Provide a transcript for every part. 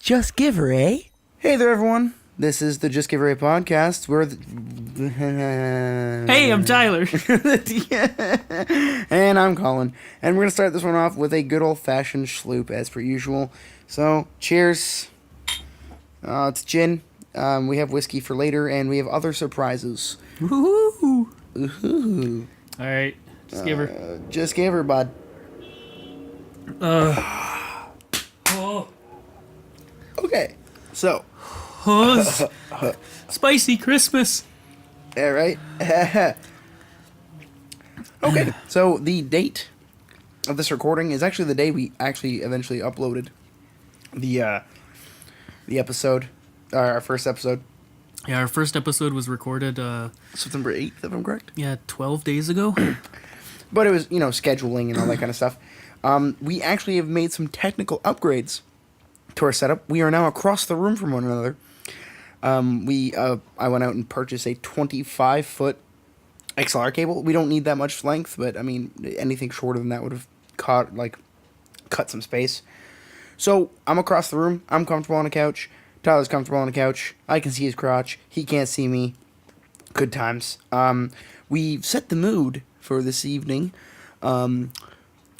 Just give her, eh? Hey there, everyone. This is the Just Give Her a podcast. Hey, I'm Tyler. And I'm Colin. And we're going to start this one off with a good old-fashioned schloop, as per usual. So, cheers. It's gin. We have whiskey for later, and we have other surprises. Woohoo! Ooh. All right, just give her. Just give her, bud. Oh, Okay, so. Spicy Christmas. Yeah, right? Okay, so the date of this recording is actually the day we actually eventually uploaded the episode, our first episode. Yeah, our first episode was recorded, September 8th, if I'm correct. 12 days ago. But it was, scheduling and all that kind of stuff. We actually have made some technical upgrades to our setup. We are now across the room from one another. I went out and purchased a 25-foot XLR cable. We don't need that much length, but, anything shorter than that would have cut some space. So, I'm across the room. I'm comfortable on a couch. Tyler's comfortable on a couch. I can see his crotch. He can't see me. Good times. We've set the mood for this evening.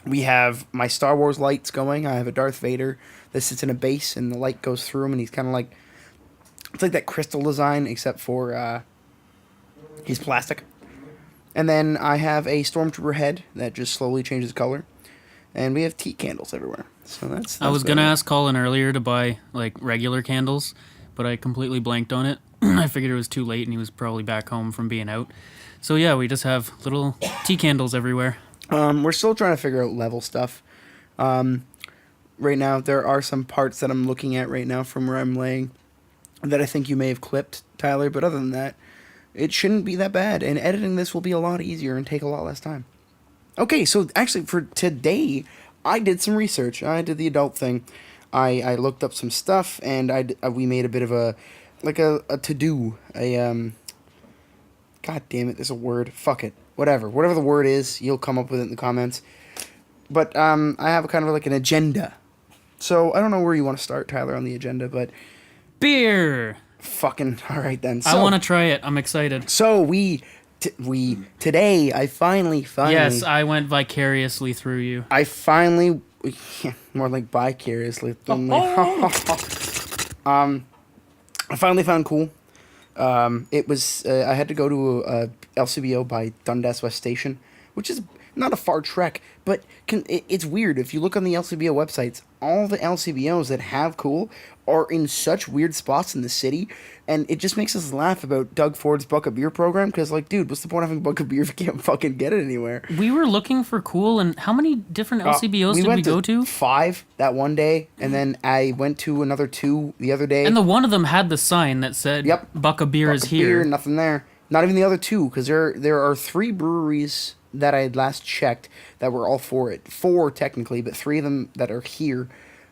We have my Star Wars lights going. I have a Darth Vader that sits in a base, and the light goes through him, and he's kind of like... It's like that crystal design, except for he's plastic. And then I have a Stormtrooper head that just slowly changes color. And we have tea candles everywhere. So that's I was going to ask Colin earlier to buy, regular candles, but I completely blanked on it. I figured it was too late, and he was probably back home from being out. So, yeah, we just have little tea candles everywhere. We're still trying to figure out level stuff. Right now, there are some parts that I'm looking at right now from where I'm laying that I think you may have clipped, Tyler, but other than that, it shouldn't be that bad, and editing this will be a lot easier and take a lot less time. Okay, so actually for today, I did some research. I did the adult thing. I looked up some stuff, and we made a bit of a to-do, God damn it, there's a word. Fuck it. Whatever the word is, you'll come up with it in the comments. But I have a kind of an agenda. So I don't know where you want to start, Tyler, on the agenda, but... Beer! Fucking, alright then. So, I want to try it. I'm excited. So today, I finally... Yes, I went vicariously through you. I finally... more like vicariously. I finally found Cool. It was... I had to go to a LCBO by Dundas West Station, which is not a far trek, but it's weird. If you look on the LCBO websites, all the LCBOs that have Cool are in such weird spots in the city, and it just makes us laugh about Doug Ford's Buck a Beer program, because, dude, what's the point of having Buck a Beer if you can't fucking get it anywhere? We were looking for Cool, and how many different LCBOs did we go to? 5 that one day, and then I went to another 2 the other day. And the one of them had the sign that said, "Yep, Buck a Beer is here." Beer, nothing there. Not even the other 2, because there are 3 breweries that I had last checked that were all for it. 4 technically, but 3 of them that are here.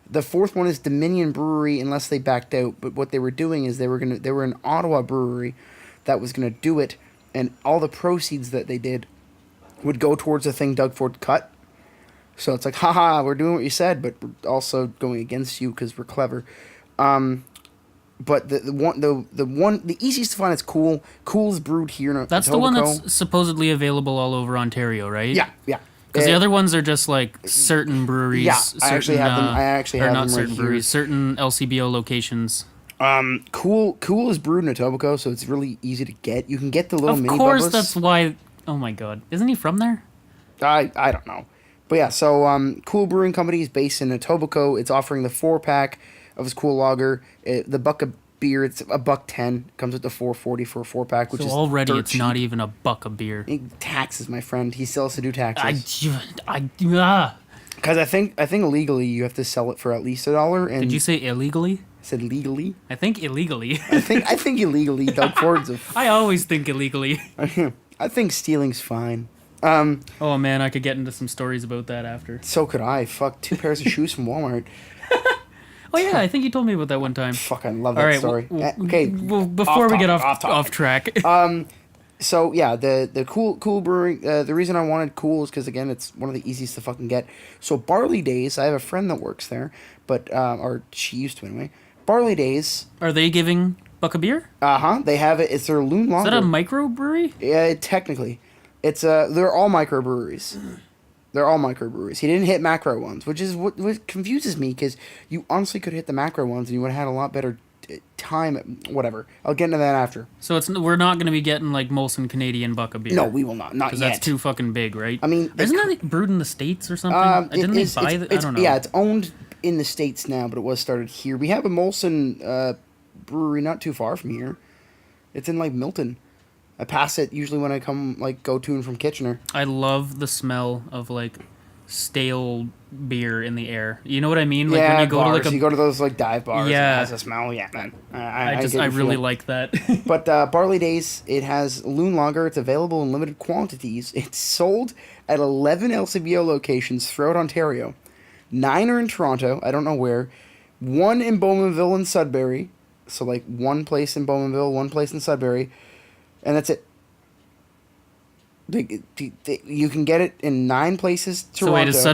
The 4th one is Dominion Brewery, unless they backed out. But what they were doing is they were an Ottawa brewery that was gonna do it, and all the proceeds that they did would go towards the thing Doug Ford cut. So it's like, haha, we're doing what you said, but we're also going against you because we're clever. But the easiest to find is Cool. Cool is brewed here in That's the one that's supposedly available all over Ontario, right? Yeah. Because the other ones are just certain breweries. Yeah, I actually have them. Not certain breweries, certain LCBO locations. Cool is brewed in Etobicoke, so it's really easy to get. You can get the little mini Of course, bubbles. that's why. Oh my God, isn't he from there? I don't know, but yeah. So Cool Brewing Company is based in Etobicoke. It's offering the 4-pack of his Cool Lager. The Buck of Beer, it's $1.10. Comes with the $4.40 for a 4-pack, which is already dirt it's cheap. not even a buck of beer. Taxes, my friend. He still has to do taxes. Because I think illegally you have to sell it for at least $1. And did you say illegally? I said legally. I think illegally. I think illegally. Doug Ford's I always think illegally. I think stealing's fine. Oh man, I could get into some stories about that after. So could I. Fuck, 2 pairs of shoes from Walmart. Oh yeah, I think you told me about that one time. Fuck, I love that story. Okay. Well, before we get off track. So yeah, the cool brewing. The reason I wanted Cool is because again, it's one of the easiest to fucking get. So Barley Days, I have a friend that works there, but or she used to anyway. Barley Days, Are they giving Buck a beer? they have it. It's their Loon Is that a Lager. microbrewery? Yeah, technically, it's they're all microbreweries. They're all microbreweries. He didn't hit macro ones, which is what confuses me because you honestly could hit the macro ones and you would have had a lot better time. Whatever. I'll get into that after. So we're not going to be getting like Molson Canadian Buck a beer. No, we will not. Not because yet. that's too fucking big, right? I mean, isn't that brewed in the States or something? Didn't they buy that? I don't know. Yeah, it's owned in the States now, but it was started here. We have a Molson brewery not too far from here. It's in like Milton. I pass it usually when I come like go to and from Kitchener. I love the smell of like stale beer in the air. You know what I mean? Like Yeah, when you go bars. to like You go to those like dive bars. Yeah. It has a smell. Yeah, man. I get your really feel. like that. But Barley Days, it has Loon Lager. It's available in limited quantities. It's sold at 11 LCBO locations throughout Ontario. 9 are in Toronto. I don't know where. 1 in Bowmanville and Sudbury. So, like, 1 place in Bowmanville, 1 place in Sudbury. And that's it. You can get it in 9 places. Toronto. So wait, is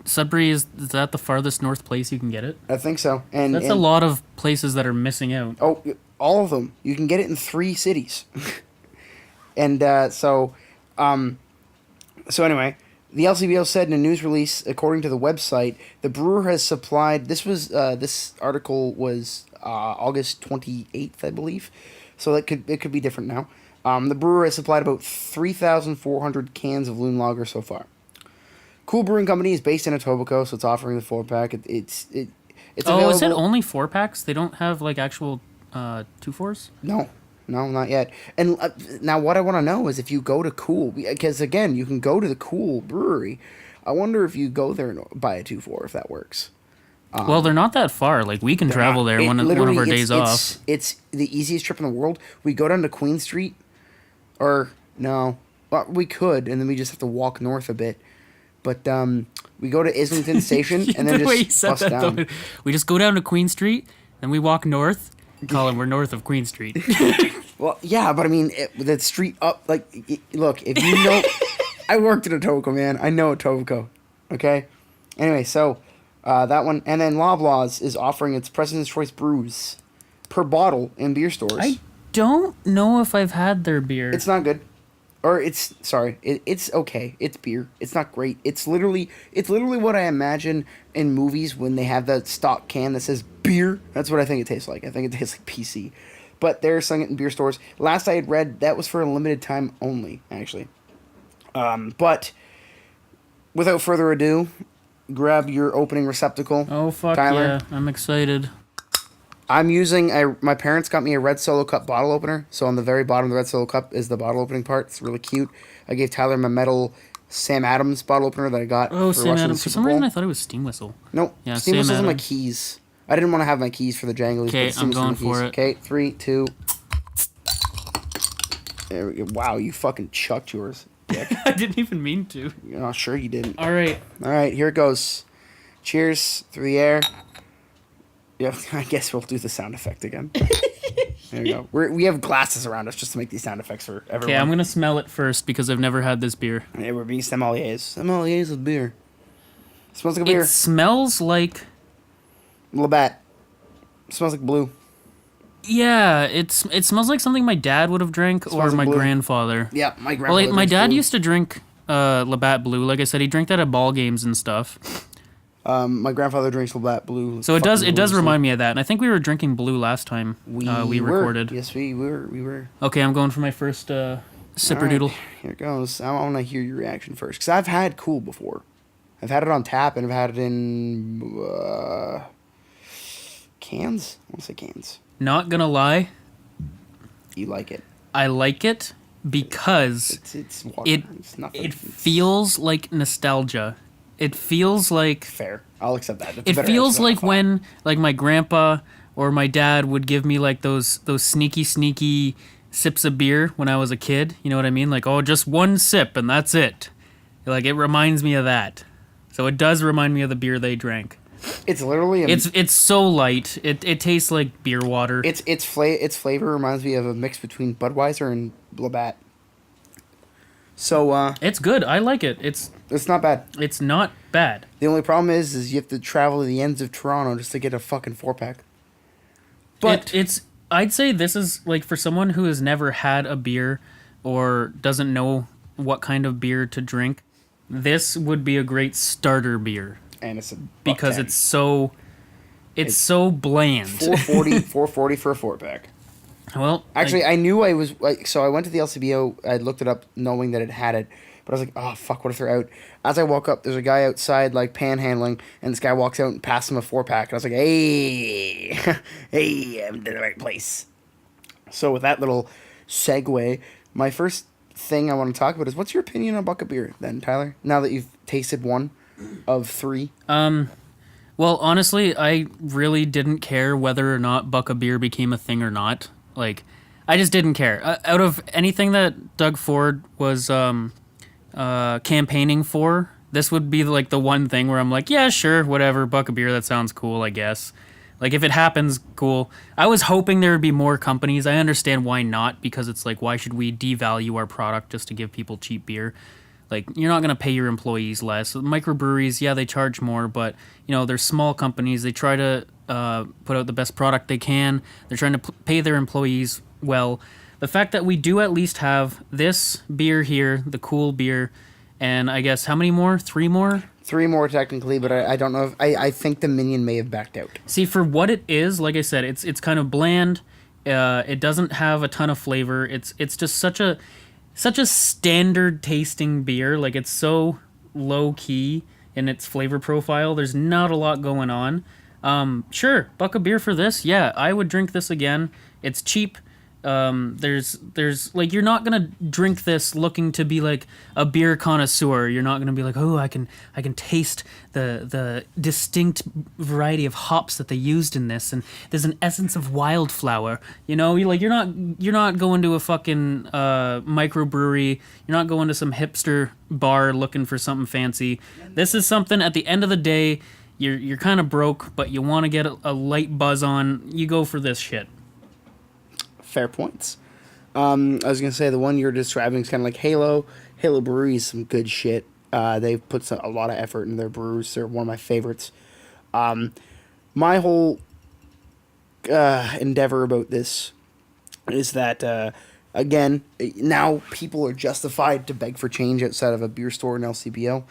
Sudbury is that the farthest north place you can get it? I think so. And That's a lot of places that are missing out. Oh, all of them. You can get it in 3 cities. And so anyway, the LCBO said in a news release, according to the website, the brewer has supplied. This article was August 28th, I believe. So it could be different now. The brewer has supplied about 3,400 cans of Loon Lager so far. Cool Brewing Company is based in Etobicoke, so it's offering the 4-pack. It's available. Is it only 4-packs? They don't have like actual 2-4s? No, not yet. And now what I want to know is if you go to Cool, because again, you can go to the Cool Brewery. I wonder if you go there and buy a 2-4 if that works. Well, they're not that far. Like we can travel there one of our days off. It's the easiest trip in the world. We go down to Queen Street, or no, well, we could, and then we just have to walk north a bit. But we go to Islington Station and then The way you just said bust that, down. though, we just go down to Queen Street, then we walk north. Colin, we're north of Queen Street. Well, yeah, but I mean, the street up, like, look, if you know, I worked in Etobicoke, man. I know Etobicoke, okay? Anyway, so, that one, and then Loblaws is offering its President's Choice brews per bottle in beer stores. I don't know if I've had their beer. It's not good. Or it's okay. It's beer. It's not great. It's literally what I imagine in movies when they have that stock can that says beer. That's what I think it tastes like. I think it tastes like PC. But they're selling it in beer stores. Last I had read, that was for a limited time only, actually. But without further ado, grab your opening receptacle. Oh fuck Tyler. yeah! I'm excited. I'm using my parents got me a red Solo Cup bottle opener. So on the very bottom of the red Solo Cup is the bottle opening part. It's really cute. I gave Tyler my metal Sam Adams bottle opener that I got Oh, for Sam watching Adams. the For Super some Bowl. reason, I thought it was Steam Whistle. Nope. Yeah, Steam Sam Whistles are my Adams. keys. I didn't want to have my keys for the janglies. Okay, but Steam I'm Whistles are going my for keys. it. Okay, 3, 2. There we go. Wow, you fucking chucked yours. Dick. I didn't even mean to. Oh, sure you didn't. All right. All right, here it goes. Cheers through the air. Yeah, I guess we'll do the sound effect again. There you go. We have glasses around us just to make these sound effects for everyone. Okay, I'm gonna smell it first because I've never had this beer. Yeah, we're being sommeliers. Sommeliers with beer. Smells like a beer. It smells like Labatt. Smells like blue. yeah. It smells like something my dad would have drank or Smells like my blue. grandfather. Yeah, my grandpa. Well, my dad used to drink Labatt Blue. Like I said, he drank that at ball games and stuff. My grandfather drinks Labatt Blue. So it does Fucking remind me of that. And I think we were drinking Blue last time we were. recorded. Yes, we were. We were. Okay, I'm going for my first All sipper right, doodle. Here it goes. I want to hear your reaction first because I've had Cool before. I've had it on tap and I've had it in cans. I want to say cans. Not gonna lie, You like it? I like it because It's water. it It's nothing. it feels like nostalgia. It feels like Fair. I'll accept that. That's a it better feels answer than I like thought. when like my grandpa or my dad would give me like those sneaky sips of beer when I was a kid. You know what I mean? Like, oh, just one sip and that's it. Like it reminds me of that. So it does remind me of the beer they drank. It's literally It's so light. It tastes like beer water. its flavor reminds me of a mix between Budweiser and Labatt. So It's good. I like it. it's not bad. It's not bad. The only problem is you have to travel to the ends of Toronto just to get a fucking 4-pack. But It's I'd say this is like for someone who has never had a beer or doesn't know what kind of beer to drink, this would be a great starter beer and it's because it's so bland. 440 for a 4-pack. Well, Actually, I knew I was like, so I went to the LCBO. I looked it up, knowing that it had it. But I was like, oh fuck, what if they're out? As I walk up, there's a guy outside like panhandling, and this guy walks out and passes him a 4-pack. And I was like, hey, hey, I'm in the right place. So with that little segue, my first thing I want to talk about is what's your opinion on Bucket Beer, then, Tyler? Now that you've tasted one of 3. well, honestly, I really didn't care whether or not Buck-a Beer became a thing or not. Like, I just didn't care. Out of anything that Doug Ford was campaigning for, this would be like the one thing where I'm like, yeah, sure, whatever, Buck-a Beer, that sounds cool, I guess. Like, if it happens, cool. I was hoping there would be more companies. I understand why not, because it's like, why should we devalue our product just to give people cheap beer? Like, you're not going to pay your employees less. Microbreweries, yeah, they charge more, but, you know, they're small companies. They try to put out the best product they can. They're trying to pay their employees well. The fact that we do at least have this beer here, the cool beer, and I guess how many more? 3 more? 3 more technically, but I don't know if I think the Minion may have backed out. See, for what it is, like I said, it's kind of bland. It doesn't have a ton of flavor. It's just such a standard tasting beer. Like, it's so low key in its flavor profile. There's not a lot going on. Sure, Buck a Beer for this. Yeah, I would drink this again. It's cheap. There's like, you're not gonna drink this looking to be like a beer connoisseur. You're not gonna be like, oh, I can taste the distinct variety of hops that they used in this, and there's an essence of wildflower. You know, you're not going to a fucking microbrewery. You're not going to some hipster bar looking for something fancy. This is something, at the end of the day, you're kind of broke, but you want to get a light buzz on. You go for this shit. Fair points. I was gonna say the one you're describing is kind of like Halo. Halo Brewery is some good shit. They've put a lot of effort in their brews. They're one of my favorites. My whole endeavor about this is that again, now people are justified to beg for change outside of a beer store in LCBO,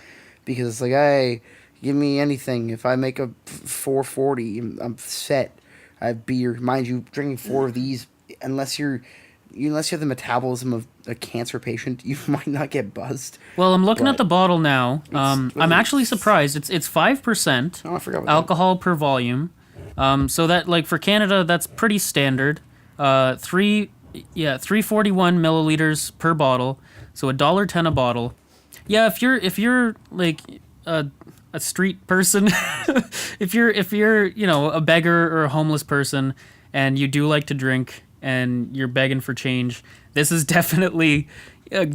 because it's like, hey, give me anything. If I make a 440, I'm set. I have beer. Mind you, drinking 4 of these, unless you have the metabolism of a cancer patient, you might not get buzzed. Well, I'm looking at the bottle now. I'm actually surprised. It's 5% Oh, I forgot about alcohol per volume. So that, like, for Canada, that's pretty standard. 341 milliliters per bottle. So $1.10 a bottle. Yeah, if you're like a street person, if you're you know, a beggar or a homeless person, and you do like to drink and you're begging for change, this is definitely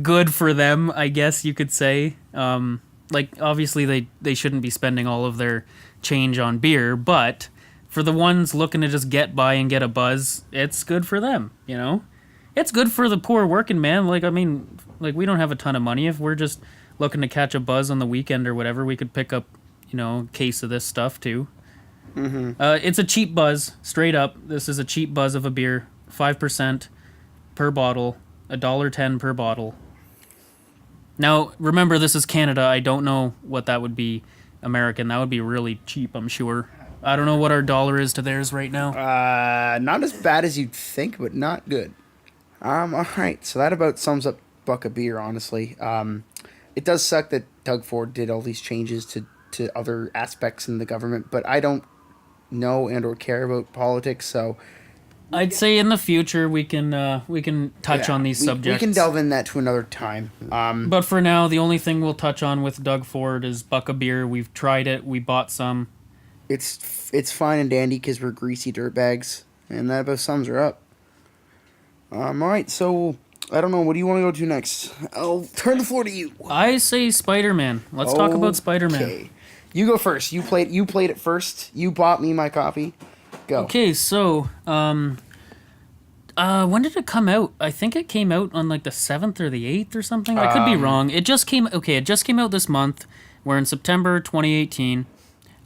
good for them, I guess you could say. Like, obviously they shouldn't be spending all of their change on beer, but for the ones looking to just get by and get a buzz, it's good for them, you know? It's good for the poor working man. Like, I mean, like, we don't have a ton of money. If we're just looking to catch a buzz on the weekend or whatever, we could pick up, you know, a case of this stuff too. Mm-hmm. It's a cheap buzz, straight up. This is a cheap buzz of a beer. 5% per bottle, $1.10 per bottle. Now, remember, this is Canada. I don't know what that would be American. That would be really cheap, I'm sure. I don't know what our dollar is to theirs right now. Not as bad as you'd think, but not good. All right, so that about sums up Buck a Beer, honestly. It does suck that Doug Ford did all these changes to other aspects in the government, but I don't know and or care about politics, so I'd say in the future we can touch on these subjects. We can delve in that to another time. But for now, the only thing we'll touch on with Doug Ford is Buck a Beer. We've tried it. We bought some. It's fine and dandy because we're greasy dirtbags, and that about sums her up. All right, so I don't know. What do you want to go to next? I'll turn the floor to you. I say Spider-Man. Let's talk about Spider-Man. Okay, you go first. You played it first. You bought me my copy. Go. Okay, so When did it come out? I think it came out on like the 7th or the 8th or something. I could be wrong. It just came. Okay, it just came out this month. We're in September 2018.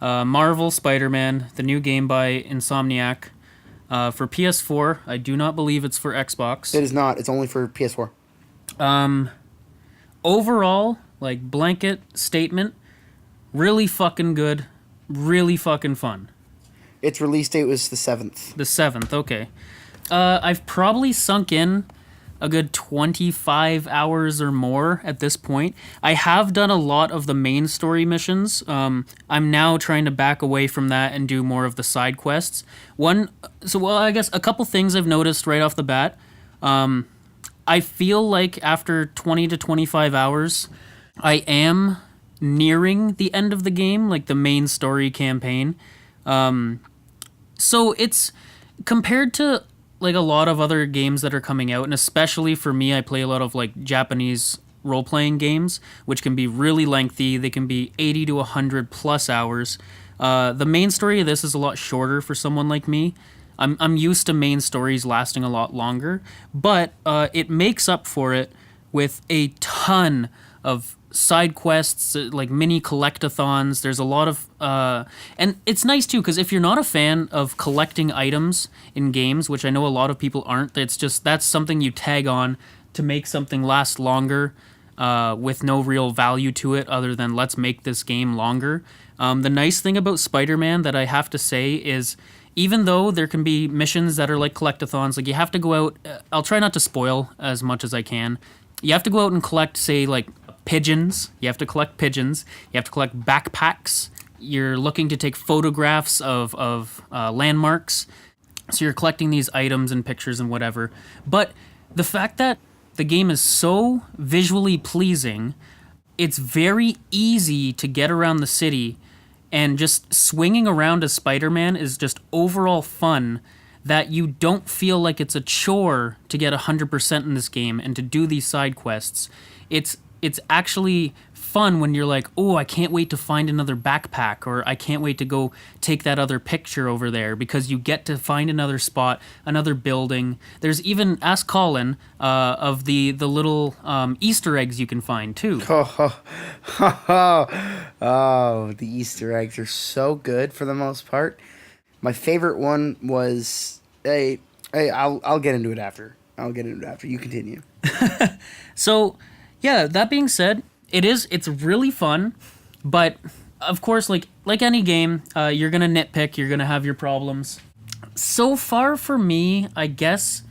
Marvel Spider-Man, the new game by Insomniac, for PS4. I do not believe it's for Xbox. It is not. It's only for PS4. Overall, like blanket statement, really fucking good, really fucking fun. Its release date was the 7th. The 7th, okay. I've probably sunk in a good 25 hours or more at this point. I have done a lot of the main story missions. I'm now trying to back away from that and do more of the side quests. I guess a couple things I've noticed right off the bat. I feel like after 20 to 25 hours, I am nearing the end of the game, like the main story campaign. So it's compared to like a lot of other games that are coming out, and especially for me, I play a lot of like Japanese role-playing games, which can be really lengthy. They can be 80 to 100 plus hours. The main story of this is a lot shorter for someone like me. I'm used to main stories lasting a lot longer, but it makes up for it with a ton of side quests, like mini collectathons. There's a lot of and it's nice too, because if you're not a fan of collecting items in games, which I know a lot of people aren't, that's something you tag on to make something last longer, with no real value to it other than let's make this game longer. The nice thing about Spider-Man that I have to say is, even though there can be missions that are like collectathons, like you have to go out, I'll try not to spoil as much as I can. You have to go out and collect, say, like pigeons. You have to collect pigeons. You have to collect backpacks. You're looking to take photographs of landmarks. So you're collecting these items and pictures and whatever. But the fact that the game is so visually pleasing, it's very easy to get around the city, and just swinging around as Spider-Man is just overall fun, that you don't feel like it's a chore to get 100% in this game and to do these side quests. It's actually fun when you're like, oh, I can't wait to find another backpack, or I can't wait to go take that other picture over there, because you get to find another spot, another building. There's even, ask Colin, of the little Easter eggs you can find too. Oh, the Easter eggs are so good for the most part. My favorite one was, I'll get into it after. You continue. So, yeah, that being said, it's really fun, but of course, like any game, you're gonna nitpick, you're gonna have your problems. So far for me, I guess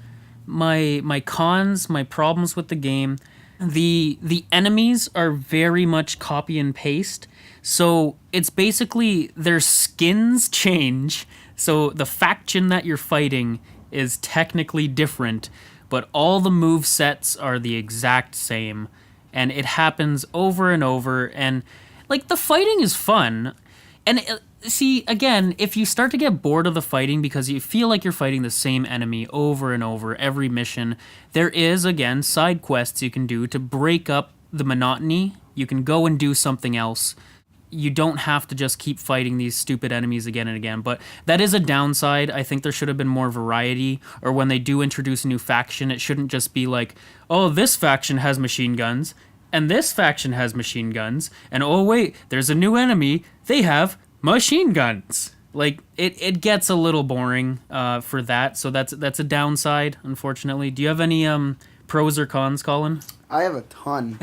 my cons, my problems with the game, the enemies are very much copy and paste. So it's basically their skins change. So the faction that you're fighting is technically different, but all the move sets are the exact same. And it happens over and over, and like the fighting is fun. And see, again, if you start to get bored of the fighting because you feel like you're fighting the same enemy over and over every mission, there is, again, side quests you can do to break up the monotony. You can go and do something else. You don't have to just keep fighting these stupid enemies again and again. But that is a downside. I think there should have been more variety, or when they do introduce a new faction, it shouldn't just be like, oh, this faction has machine guns, and this faction has machine guns, and oh wait, there's a new enemy, they have machine guns. Like, it gets a little boring for that, so that's a downside, unfortunately. Do you have any pros or cons, Colin? I have a ton.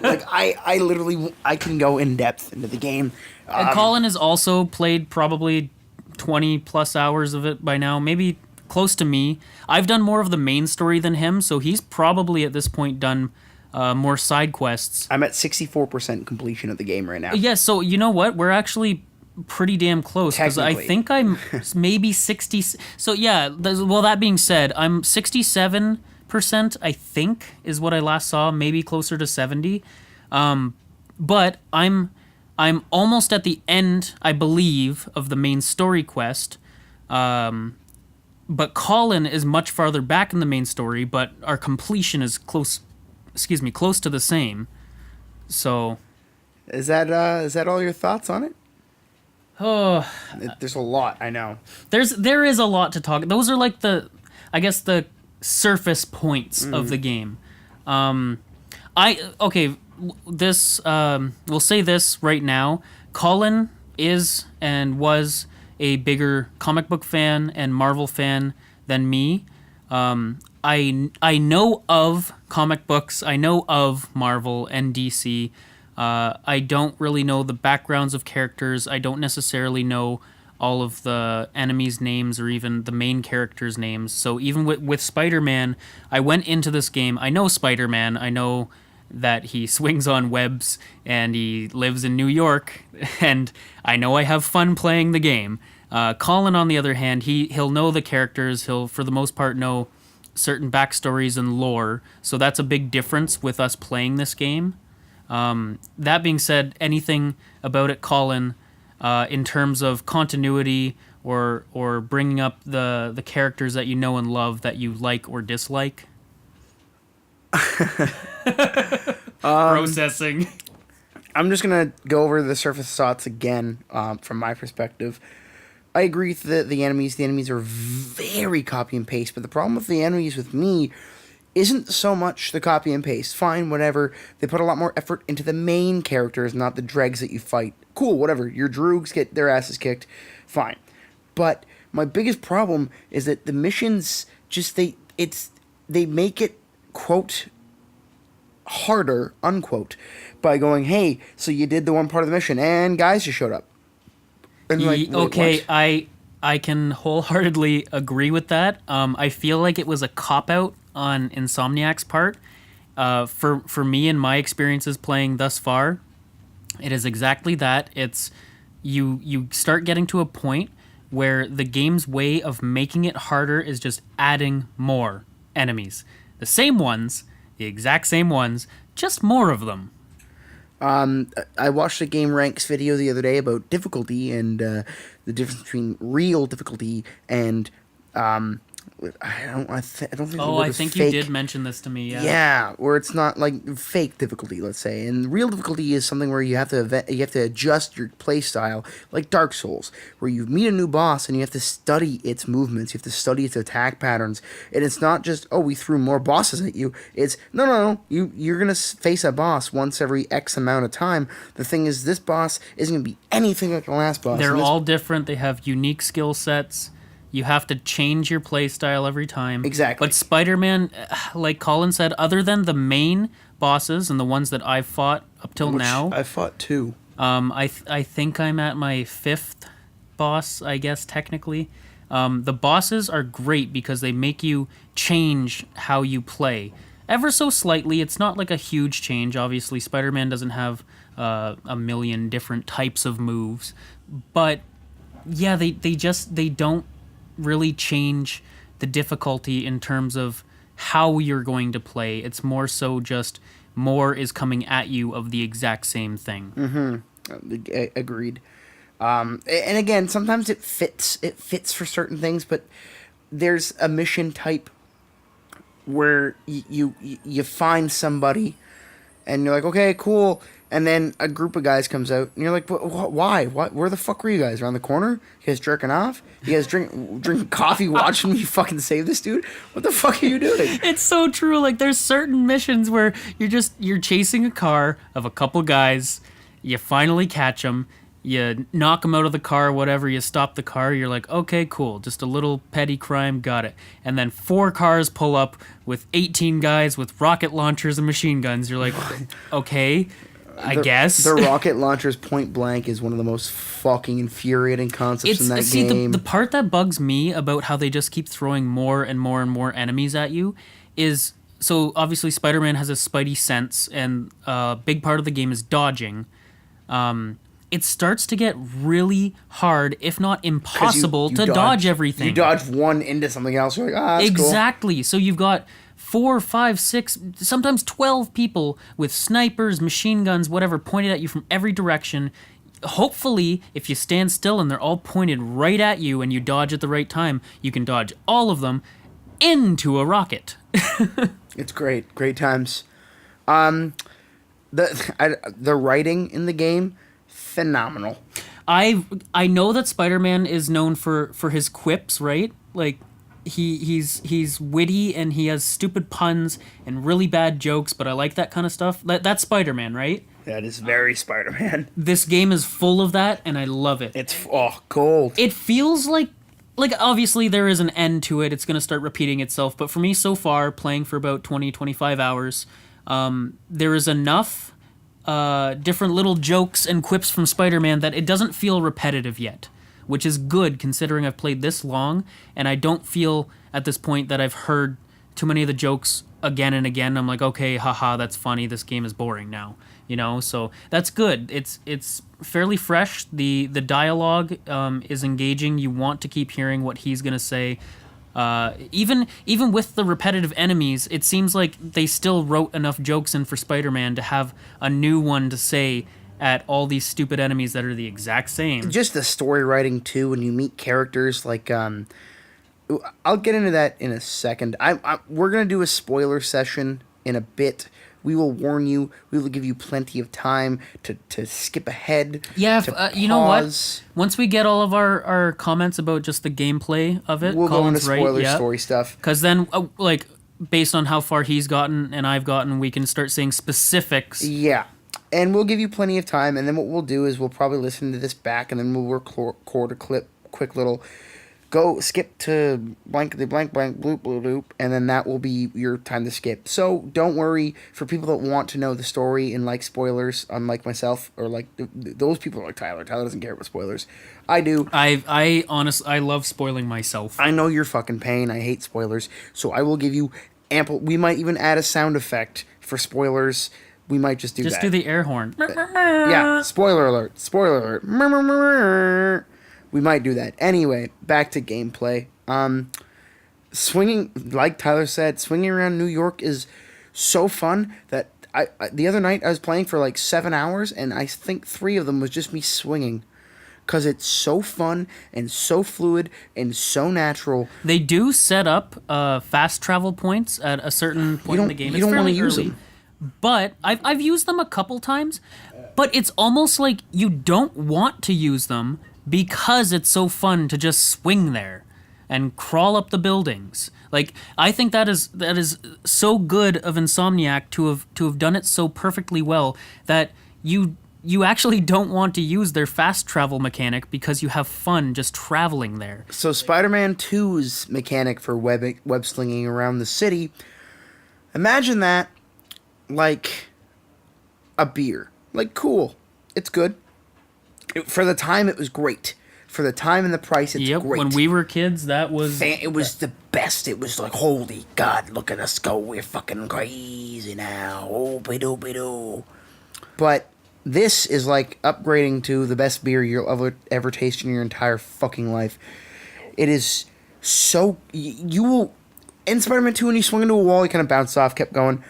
Like, I literally, I can go in depth into the game. And Colin has also played probably 20 plus hours of it by now, maybe close to me. I've done more of the main story than him, so he's probably at this point done more side quests. I'm at 64% completion of the game right now. Yeah, so you know what? We're actually pretty damn close, because I think I'm maybe 60. So yeah, well, that being said, I'm 67%, I think, is what I last saw, maybe closer to 70. But I'm almost at the end, I believe, of the main story quest. But Colin is much farther back in the main story, but our completion is close to the same. So Is that all your thoughts on it? Oh, There's a lot, I know. there is a lot to talk. Those are like the surface points of the game. We'll say this right now. Colin is and was a bigger comic book fan and Marvel fan than me. I know of comic books. I know of Marvel and DC. I don't really know the backgrounds of characters. I don't necessarily know all of the enemies' names or even the main characters' names. So even with Spider-Man, I went into this game. I know Spider-Man. I know that he swings on webs and he lives in New York, and I know I have fun playing the game. Colin, on the other hand, he'll know the characters. He'll, for the most part, know certain backstories and lore. So that's a big difference with us playing this game. That being said, anything about it, Colin, in terms of continuity or bringing up the characters that you know and love that you like or dislike? Processing. I'm just gonna go over the surface thoughts again from my perspective. I agree that the enemies are very copy and paste, but the problem with the enemies with me isn't so much the copy and paste. Fine, whatever. They put a lot more effort into the main characters, not the dregs that you fight. Cool, whatever. Your droogs get their asses kicked. Fine. But my biggest problem is that the missions just they make it, quote, harder, unquote, by going, hey, so you did the one part of the mission and guys just showed up. And like, okay, what? I can wholeheartedly agree with that. I feel like it was a cop-out on Insomniac's part. For me and my experiences playing thus far, it is exactly that. It's you start getting to a point where the game's way of making it harder is just adding more enemies. The same ones, the exact same ones, just more of them. I watched a Game Ranks video the other day about difficulty and the difference between real difficulty and I don't think the word I is think fake. you did mention this to me. Yeah, where it's not like fake difficulty, let's say, and real difficulty is something where you have to adjust your play style, like Dark Souls, where you meet a new boss and you have to study its movements, you have to study its attack patterns, and it's not just we threw more bosses at you. It's no, you're gonna face a boss once every X amount of time. The thing is, this boss isn't gonna be anything like the last boss. They're all different. They have unique skill sets. You have to change your play style every time. Exactly. But Spider-Man, like Colin said, other than the main bosses and the ones that I've fought up till now, I fought 2. I think I'm at my 5th boss, I guess, technically. The bosses are great because they make you change how you play. Ever so slightly. It's not like a huge change. Obviously, Spider-Man doesn't have a million different types of moves. But, yeah, they don't really change the difficulty in terms of how you're going to play. It's more so just more is coming at you of the exact same thing. Agreed. And again, sometimes it fits for certain things, but there's a mission type where you find somebody and you're like, okay, cool. And then a group of guys comes out, and you're like, why? Where the fuck were you guys? Around the corner? You guys jerking off? You guys drinking coffee watching me fucking save this dude? What the fuck are you doing? It's so true. Like, there's certain missions where you're chasing a car of a couple guys, you finally catch them, you knock them out of the car, whatever, you stop the car, you're like, okay, cool, just a little petty crime, got it. And then 4 cars pull up with 18 guys with rocket launchers and machine guns. You're like, okay, I guess. The rocket launchers point blank is one of the most fucking infuriating concepts in that game. The part that bugs me about how they just keep throwing more and more and more enemies at you is, so obviously Spider-Man has a spidey sense, and a big part of the game is dodging. It starts to get really hard, if not impossible, to dodge everything. You dodge one into something else, you're like, that's exactly. cool. So you've got 4, 5, 6, sometimes 12 people with snipers, machine guns, whatever, pointed at you from every direction. Hopefully, if you stand still and they're all pointed right at you and you dodge at the right time, you can dodge all of them into a rocket. It's great. Great times. The writing in the game, phenomenal. I know that Spider-Man is known for his quips, right? Like, he's witty and he has stupid puns and really bad jokes, but I like that kind of stuff. That's Spider-Man, right? That is very Spider-Man. This game is full of that, and I love it. It's gold. It feels like obviously there is an end to it. It's going to start repeating itself, but for me so far, playing for about 20-25 hours, there is enough different little jokes and quips from Spider-Man that it doesn't feel repetitive yet, which is good considering I've played this long, and I don't feel at this point that I've heard too many of the jokes again and again. I'm like, okay, haha, that's funny. This game is boring now, so that's good. It's fairly fresh. The dialogue is engaging. You want to keep hearing what he's gonna say. Even with the repetitive enemies, it seems like they still wrote enough jokes in for Spider-Man to have a new one to say at all these stupid enemies that are the exact same. Just the story writing too, when you meet characters like I'll get into that in a second. We're gonna do a spoiler session in a bit. We will warn you. We will give you plenty of time to skip ahead. Yeah, to you know what? pause. Once we get all of our comments about just the gameplay of it, We'll go into Colin's right, spoiler yeah. story stuff. Because then, based on how far he's gotten and I've gotten, we can start saying specifics. Yeah. And we'll give you plenty of time, and then what we'll do is we'll probably listen to this back, and then we'll record a quick little skip to blankety blank blank bloop bloop bloop, and then that will be your time to skip. So don't worry, for people that want to know the story and like spoilers, unlike myself, or like those people like Tyler. Tyler doesn't care about spoilers. I do. I honestly, I love spoiling myself. I know your fucking pain. I hate spoilers. So I will give you ample. We might even add a sound effect for spoilers. We might just do that. Just do the air horn. Yeah, spoiler alert. Spoiler alert. We might do that. Anyway, back to gameplay. Swinging, like Tyler said, swinging around New York is so fun that I the other night I was playing for like 7 hours, and I think 3 of them was just me swinging. Because it's so fun and so fluid and so natural. They do set up fast travel points at a certain point in the game. You don't want to use early, them. but I've used them a couple times. But it's almost like you don't want to use them because it's so fun to just swing there and crawl up the buildings. Like, I think that is so good of Insomniac to have done it so perfectly well that you actually don't want to use their fast travel mechanic because you have fun just traveling there. So Spider-Man 2's mechanic for web slinging around the city, imagine that like a beer. Like, cool. It's good. For the time, it was great. For the time and the price, it's great. When we were kids, that was... It was the best. It was like, holy God, look at us go. We're fucking crazy now. Oh, be-do. But this is like upgrading to the best beer you'll ever taste in your entire fucking life. It is so... You will... In Spider-Man 2, when you swung into a wall, you kind of bounced off, kept going.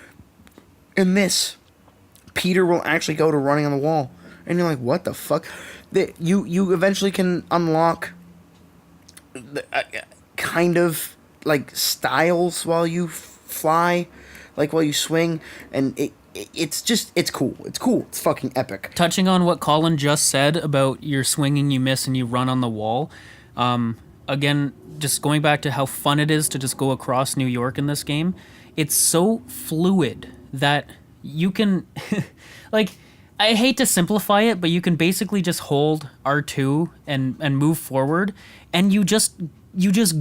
In this, Peter will actually go to running on the wall. And you're like, what the fuck? You eventually can unlock kind of like styles while you fly, like while you swing, and it's cool. It's cool. It's fucking epic. Touching on what Colin just said about your swinging, you miss, and you run on the wall. Again, just going back to how fun it is to just go across New York in this game. It's so fluid that you can, like, I hate to simplify it, but you can basically just hold R2 and move forward, and you just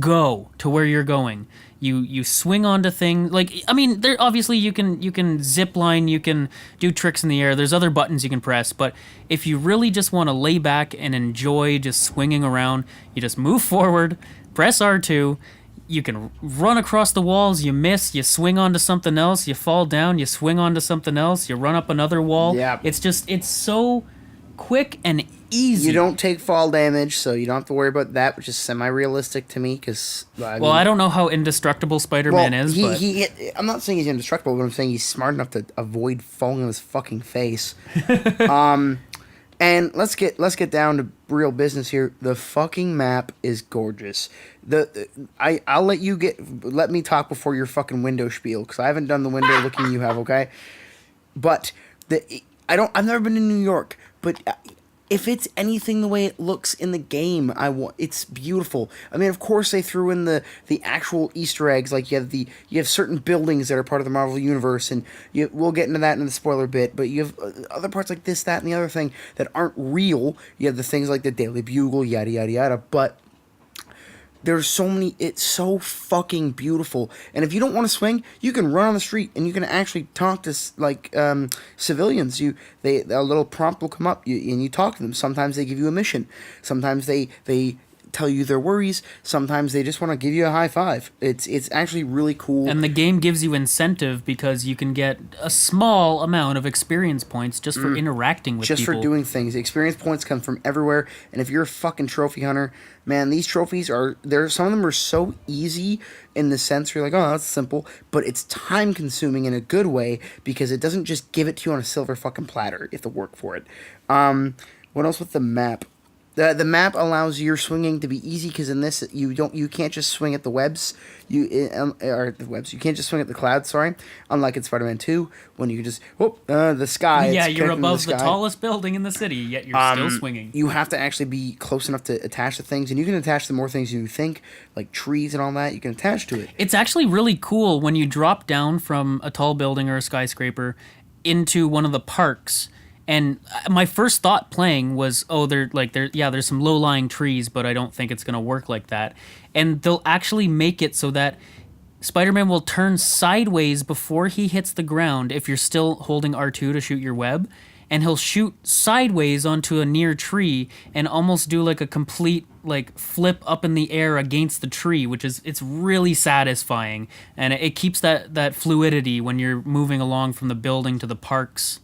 go to where you're going. You swing onto things, like, I mean, there obviously you can zip line, you can do tricks in the air. There's other buttons you can press, but if you really just want to lay back and enjoy just swinging around, you just move forward, press R2. You can run across the walls, you miss, you swing onto something else, you fall down, you swing onto something else, you run up another wall. Yeah. It's so quick and easy. You don't take fall damage, so you don't have to worry about that, which is semi-realistic to me, because... I don't know how indestructible Spider-Man is, but... I'm not saying he's indestructible, but I'm saying he's smart enough to avoid falling on his fucking face. And let's get down to real business here. The fucking map is gorgeous. I'll let me talk before your fucking window spiel, because I haven't done the window looking you have, okay? But I've never been to New York, but if it's anything the way it looks in the game, it's beautiful. I mean, of course they threw in the actual Easter eggs, like you have certain buildings that are part of the Marvel universe, and we'll get into that in the spoiler bit. But you have other parts like this, that, and the other thing that aren't real. You have the things like the Daily Bugle, yada yada yada. But there's so many. It's so fucking beautiful. And if you don't want to swing, you can run on the street and you can actually talk to civilians. A little prompt will come up, and you talk to them. Sometimes they give you a mission. Sometimes they tell you their worries. Sometimes they just want to give you a high five. It's actually really cool. And the game gives you incentive because you can get a small amount of experience points just for interacting with just people. for doing things. Experience points come from everywhere, and if you're a fucking trophy hunter, man, these trophies some of them are so easy in the sense where you're like, oh, that's simple, but it's time consuming in a good way because it doesn't just give it to you on a silver fucking platter. You have to work for it. What else with the map? The map allows your swinging to be easy because in this you can't just swing at the webs you can't just swing at the clouds, sorry, unlike in Spider-Man 2 when you can just the sky. Yeah, you're above the tallest building in the city, yet you're still swinging. You have to actually be close enough to attach to things, and you can attach to more things than you think, like trees and all that. You can attach to it. It's actually really cool when you drop down from a tall building or a skyscraper into one of the parks. And my first thought playing was, there's some low-lying trees, but I don't think it's going to work like that. And they'll actually make it so that Spider-Man will turn sideways before he hits the ground if you're still holding R2 to shoot your web. And he'll shoot sideways onto a near tree and almost do like a complete flip up in the air against the tree, it's really satisfying. And it keeps that fluidity when you're moving along from the building to the parks.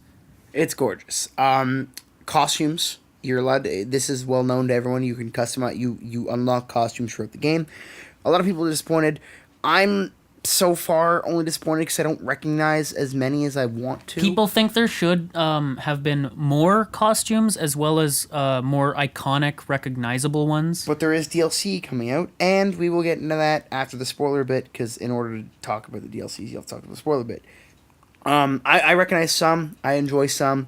It's gorgeous. Costumes. You're allowed to, this is well known to everyone. You can customize, you unlock costumes throughout the game. A lot of people are disappointed. I'm so far only disappointed because I don't recognize as many as I want to. People think there should have been more costumes as well as more iconic, recognizable ones. But there is DLC coming out, and we will get into that after the spoiler bit, because in order to talk about the DLCs, you have to talk about the spoiler bit. I recognize some. I enjoy some.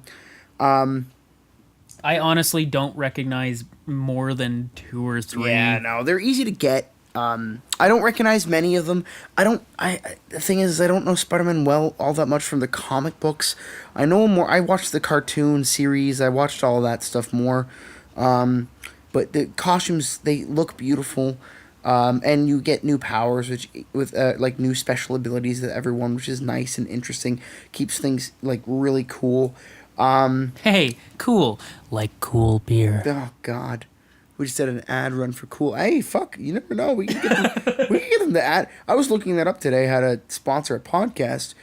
I honestly don't recognize more than 2 or 3. Yeah, no, they're easy to get. I don't recognize many of them. The thing is, I don't know Spider-Man all that much from the comic books. I know more. I watched the cartoon series. I watched all that stuff more. But the costumes, they look beautiful. And you get new powers, with new special abilities that everyone, which is nice and interesting. Keeps things really cool. Hey, cool, like cool beer. Oh God, we just did an ad run for cool. Hey, fuck, you never know. We can get them to ad. I was looking that up today, how to sponsor a podcast.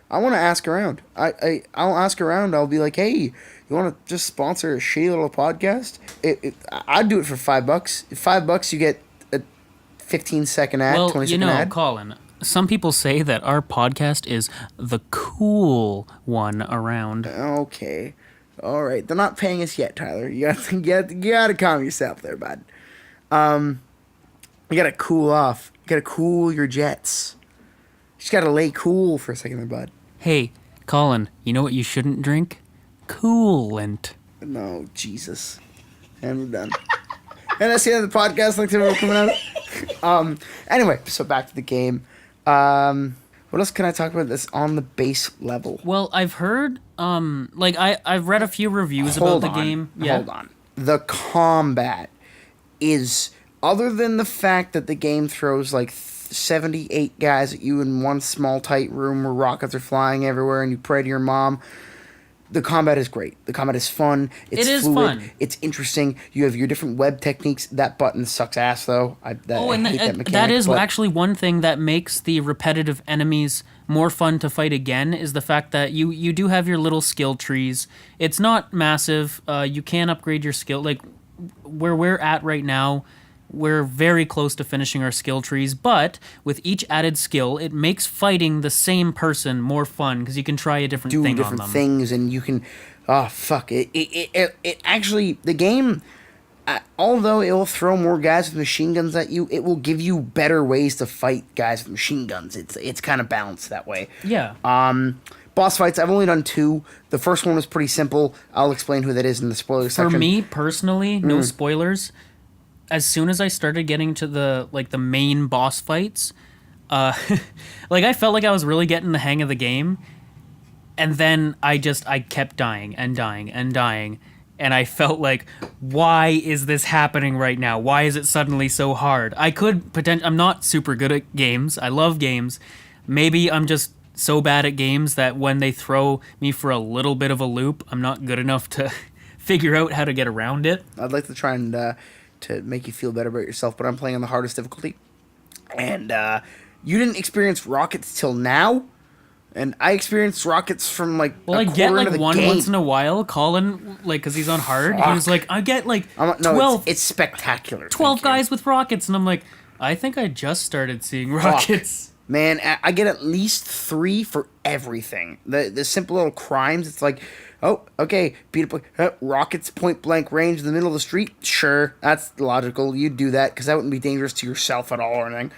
I want to ask around. I'll ask around. I'll be like, hey, you want to just sponsor a shitty little podcast? I'd do it for $5. $5, you get 15-second ad, 20-second ad. Colin, some people say that our podcast is the cool one around. Okay. All right. They're not paying us yet, Tyler. You gotta calm yourself there, bud. You gotta cool off. You gotta cool your jets. You just gotta lay cool for a second there, bud. Hey, Colin, you know what you shouldn't drink? Coolant. No, Jesus. And we're done. And that's the end of the podcast. Thanks everyone for coming out. Anyway, so back to the game. What else can I talk about this on the base level? Well, I've heard, I've read a few reviews about the game. Yeah. Hold on. The combat is, other than the fact that the game throws 78 guys at you in one small tight room where rockets are flying everywhere and you pray to your mom, the combat is great. The combat is fun. It's fluid. Fun. It's interesting. You have your different web techniques. That button sucks ass, though. I hate that mechanic. That is actually one thing that makes the repetitive enemies more fun to fight again, is the fact that you do have your little skill trees. It's not massive. You can upgrade your skill. Where we're at right now, we're very close to finishing our skill trees, but with each added skill, it makes fighting the same person more fun because you can try a different thing on them. Do different things, and you can... Oh, fuck. It actually... The game, although it will throw more guys with machine guns at you, it will give you better ways to fight guys with machine guns. It's kind of balanced that way. Yeah. Boss fights, I've only done 2. The first one was pretty simple. I'll explain who that is in the spoiler For section. me personally, no spoilers. As soon as I started getting to the main boss fights, like I felt like I was really getting the hang of the game, and then I kept dying and dying and dying, and I felt like, why is this happening right now? Why is it suddenly so hard? I'm not super good at games. I love games. Maybe I'm just so bad at games that when they throw me for a little bit of a loop, I'm not good enough to figure out how to get around it. I'd like to try and to make you feel better about yourself, but I'm playing on the hardest difficulty. And you didn't experience rockets till now, and I experienced rockets from like Well, a I get quarter like into the one game. once in a while. Colin, like, because he's on hard, he Fuck. was like, I get like No, 12, it's spectacular. 12 Thank you. guys with rockets, and I'm like, I think I just started seeing rockets. Man, I get at least 3 for everything. The simple little crimes. It's like, oh, okay, beat up rockets, point blank range in the middle of the street. Sure, that's logical. You'd do that because that wouldn't be dangerous to yourself at all or anything.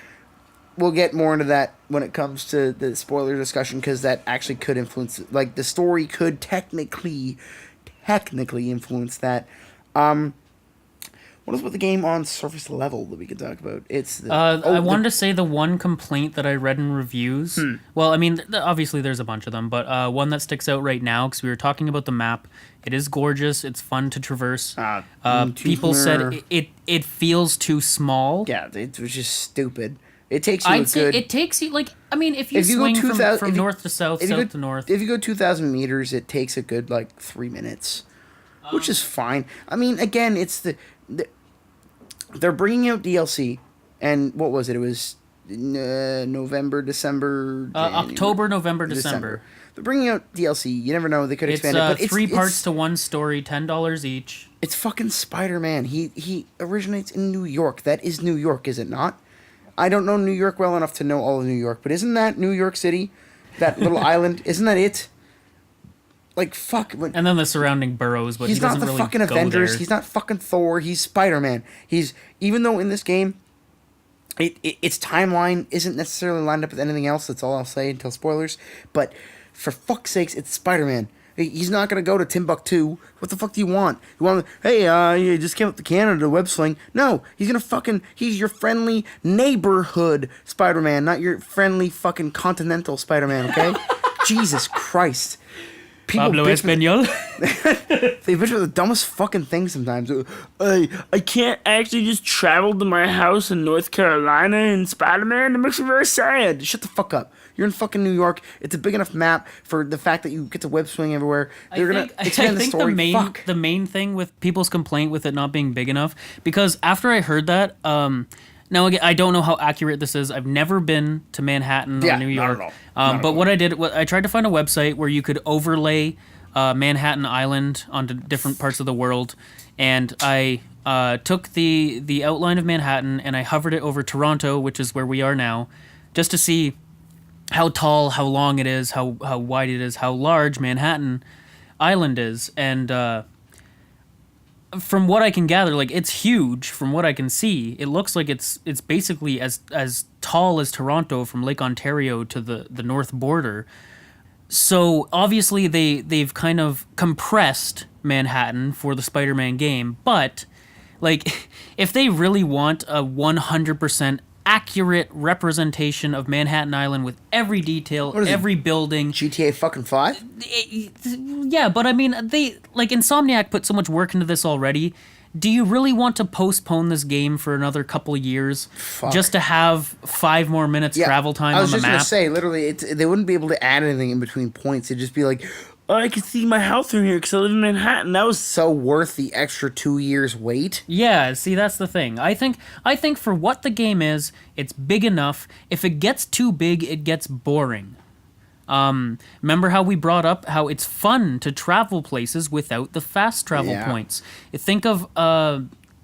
We'll get more into that when it comes to the spoiler discussion because that actually could influence. Like the story could technically influence that. What is with the game on surface level that we could talk about? It's the, I wanted to say the one complaint that I read in reviews. Well, I mean, obviously there's a bunch of them, but one that sticks out right now because we were talking about the map. It is gorgeous. It's fun to traverse. People said it feels too small. Yeah, it was just stupid. It takes you I'd say it takes you like, I mean, if you swing go from north to south, south to north. If you go 2,000 meters, it takes a good like 3 minutes, which is fine. I mean, again, it's they're bringing out DLC, and what was it? It was November, December, October, November, December. They're bringing out DLC. You never know. They could It's expand it. But 3 parts to one story, $10 each. It's fucking Spider-Man. He originates in New York. That is New York, is it not? I don't know New York well enough to know all of New York, but isn't that New York City? That little island? Isn't that it? Like, fuck. And then the surrounding boroughs, but he's he not doesn't the really fucking go Avengers. there. He's not fucking Thor. He's Spider-Man. Even though in this game, its timeline isn't necessarily lined up with anything else. That's all I'll say until spoilers. But for fuck's sakes, it's Spider-Man. He's not gonna go to Timbuktu. What the fuck do you want? You want? Hey, you just came up to Canada to web sling. No, he's your friendly neighborhood Spider-Man, not your friendly fucking continental Spider-Man. Okay? Jesus Christ. Pablo bitch Espanol. They bitch with the dumbest fucking things sometimes. I can't actually just travel to my house in North Carolina in Spider-Man. It makes me very sad. Shut the fuck up. You're in fucking New York. It's a big enough map for the fact that you get to web swing everywhere. They're gonna expand the story. The main thing with people's complaint with it not being big enough, because after I heard that, now again, I don't know how accurate this is. I've never been to Manhattan or New York. Not at all. But what I did, I tried to find a website where you could overlay Manhattan Island onto different parts of the world, and I took the outline of Manhattan and I hovered it over Toronto, which is where we are now, just to see how tall, how long it is, how wide it is, how large Manhattan Island is, and from what I can gather, like it's huge. From what I can see, it looks like it's basically as tall as Toronto from Lake Ontario to the north border. So obviously they've kind of compressed Manhattan for the Spider-Man game, but like if they really want a 100% accurate representation of Manhattan Island with every detail, every building. GTA fucking 5? Yeah, but I mean, they like Insomniac put so much work into this already. Do you really want to postpone this game for another couple of years just to have 5 more minutes travel time on the map? I was just gonna say, literally, they wouldn't be able to add anything in between points. It'd just be like, oh, I can see my house from here because I live in Manhattan. That was so worth the extra 2 years wait. Yeah, see, that's the thing. I think for what the game is, it's big enough. If it gets too big, it gets boring. Remember how we brought up how it's fun to travel places without the fast travel points. Think of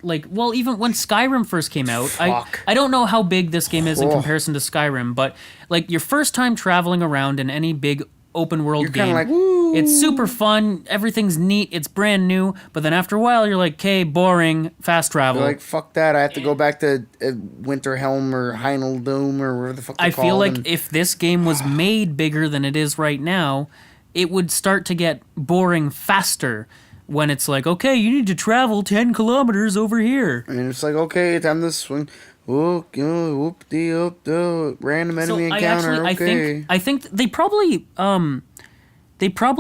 even when Skyrim first came out, I don't know how big this game is in comparison to Skyrim, but like your first time traveling around in any big open world You're kinda game. like, woo. It's super fun. Everything's neat. It's brand new. But then after a while, you're like, okay, boring. Fast travel. You're like, fuck that. I have to go back to Winterhelm or Heineldum or whatever the fuck they're I feel called, like if this game was made bigger than it is right now, it would start to get boring faster when it's like, okay, you need to travel 10 kilometers over here. And it's like, okay, time to swing. Whoop, whoop, random enemy encounter. I think they probably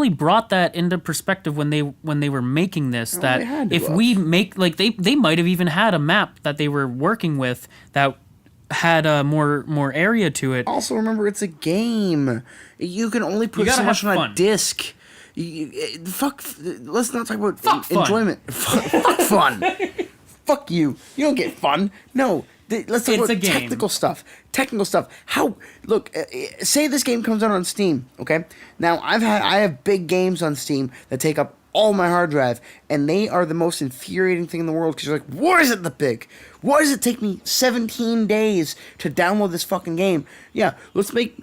brought that into perspective when they were making this. they That had to if have. we make like they might have even had a map that they were working with that had more area to it. Also, remember, it's a game. You can only put gotta so much have on fun. a disc. Fuck. Let's not talk about Fuck fun. enjoyment. Fuck fun. Fuck you. You don't get fun. No. Let's talk It's about a game. technical stuff. Technical stuff. How? Look. Say this game comes out on Steam. Okay. Now I have big games on Steam that take up all my hard drive, and they are the most infuriating thing in the world because you're like, why is it the big? Why does it take me 17 days to download this fucking game? Yeah, let's make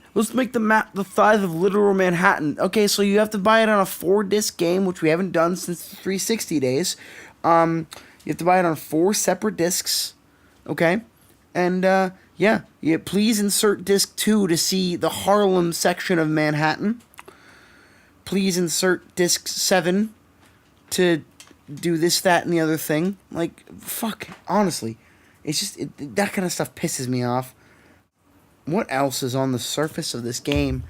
the map the size of literal Manhattan. Okay, so you have to buy it on a 4-disc game, which we haven't done since the 360 days. You have to buy it on 4 separate discs. Okay, and yeah, please insert disc 2 to see the Harlem section of Manhattan. Please insert disc 7 to do this, that, and the other thing. Like, fuck, honestly. It's just, that kind of stuff pisses me off. What else is on the surface of this game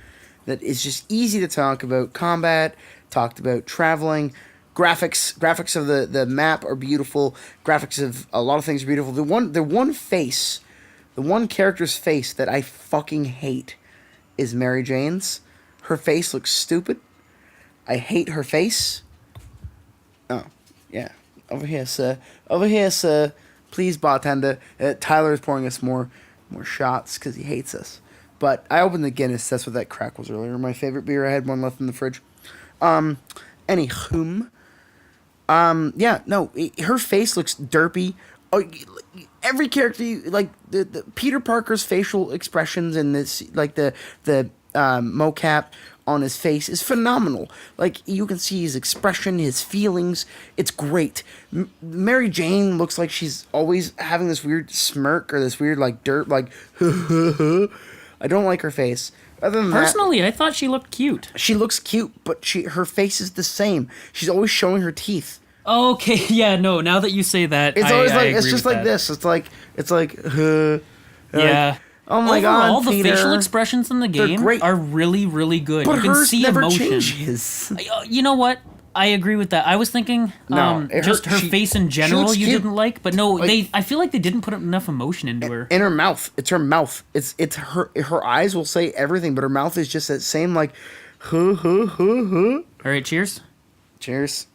that is just easy to talk about? Combat, talked about traveling, graphics of the map are beautiful, graphics of a lot of things are beautiful. The one character's face that I fucking hate is Mary Jane's. Her face looks stupid. I hate her face. Oh, yeah. Over here, sir. Over here, sir. Please, bartender. Tyler is pouring us more shots because he hates us. But I opened the Guinness. That's what that crack was earlier. My favorite beer. I had one left in the fridge. Anywhom. Yeah, no. Her face looks derpy. Oh, every character, like the Peter Parker's facial expressions and this, like the mocap on his face is phenomenal. Like, you can see his expression, his feelings. It's great. Mary Jane looks like she's always having this weird smirk or this weird, like, dirt, like, I don't like her face. Other than Personally, I thought she looked cute. she looks cute, but her face is the same. She's always showing her teeth. Okay, yeah, no. Now that you say that, It's I always like, agree it's just with like that. this. It's like, Yeah. oh my Overall, god, the Peter. facial expressions in the game great. are really, really good. But you can hers see never emotion. changes. You know what? I agree with that. I was thinking just her face in general looks you cute. didn't like, but no, I feel like they didn't put enough emotion into her. In her mouth. It's her mouth. It's her eyes will say everything, but her mouth is just that same, like, huh. All right, cheers. Cheers.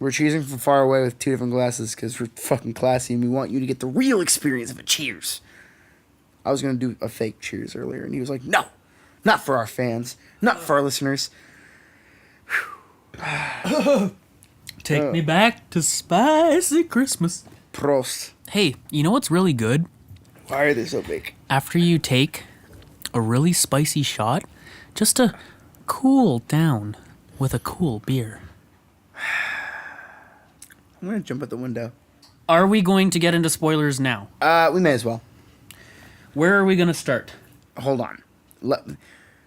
We're cheersing from far away with 2 different glasses because we're fucking classy and we want you to get the real experience of a cheers. I was going to do a fake cheers earlier and he was like, no, not for our fans, not for our listeners. Take me back to spicy Christmas. Prost. Hey, you know what's really good? Why are they so big? After you take a really spicy shot, just to cool down with a cool beer. I'm going to jump out the window. Are we going to get into spoilers now? We may as well. Where are we going to start? Hold on.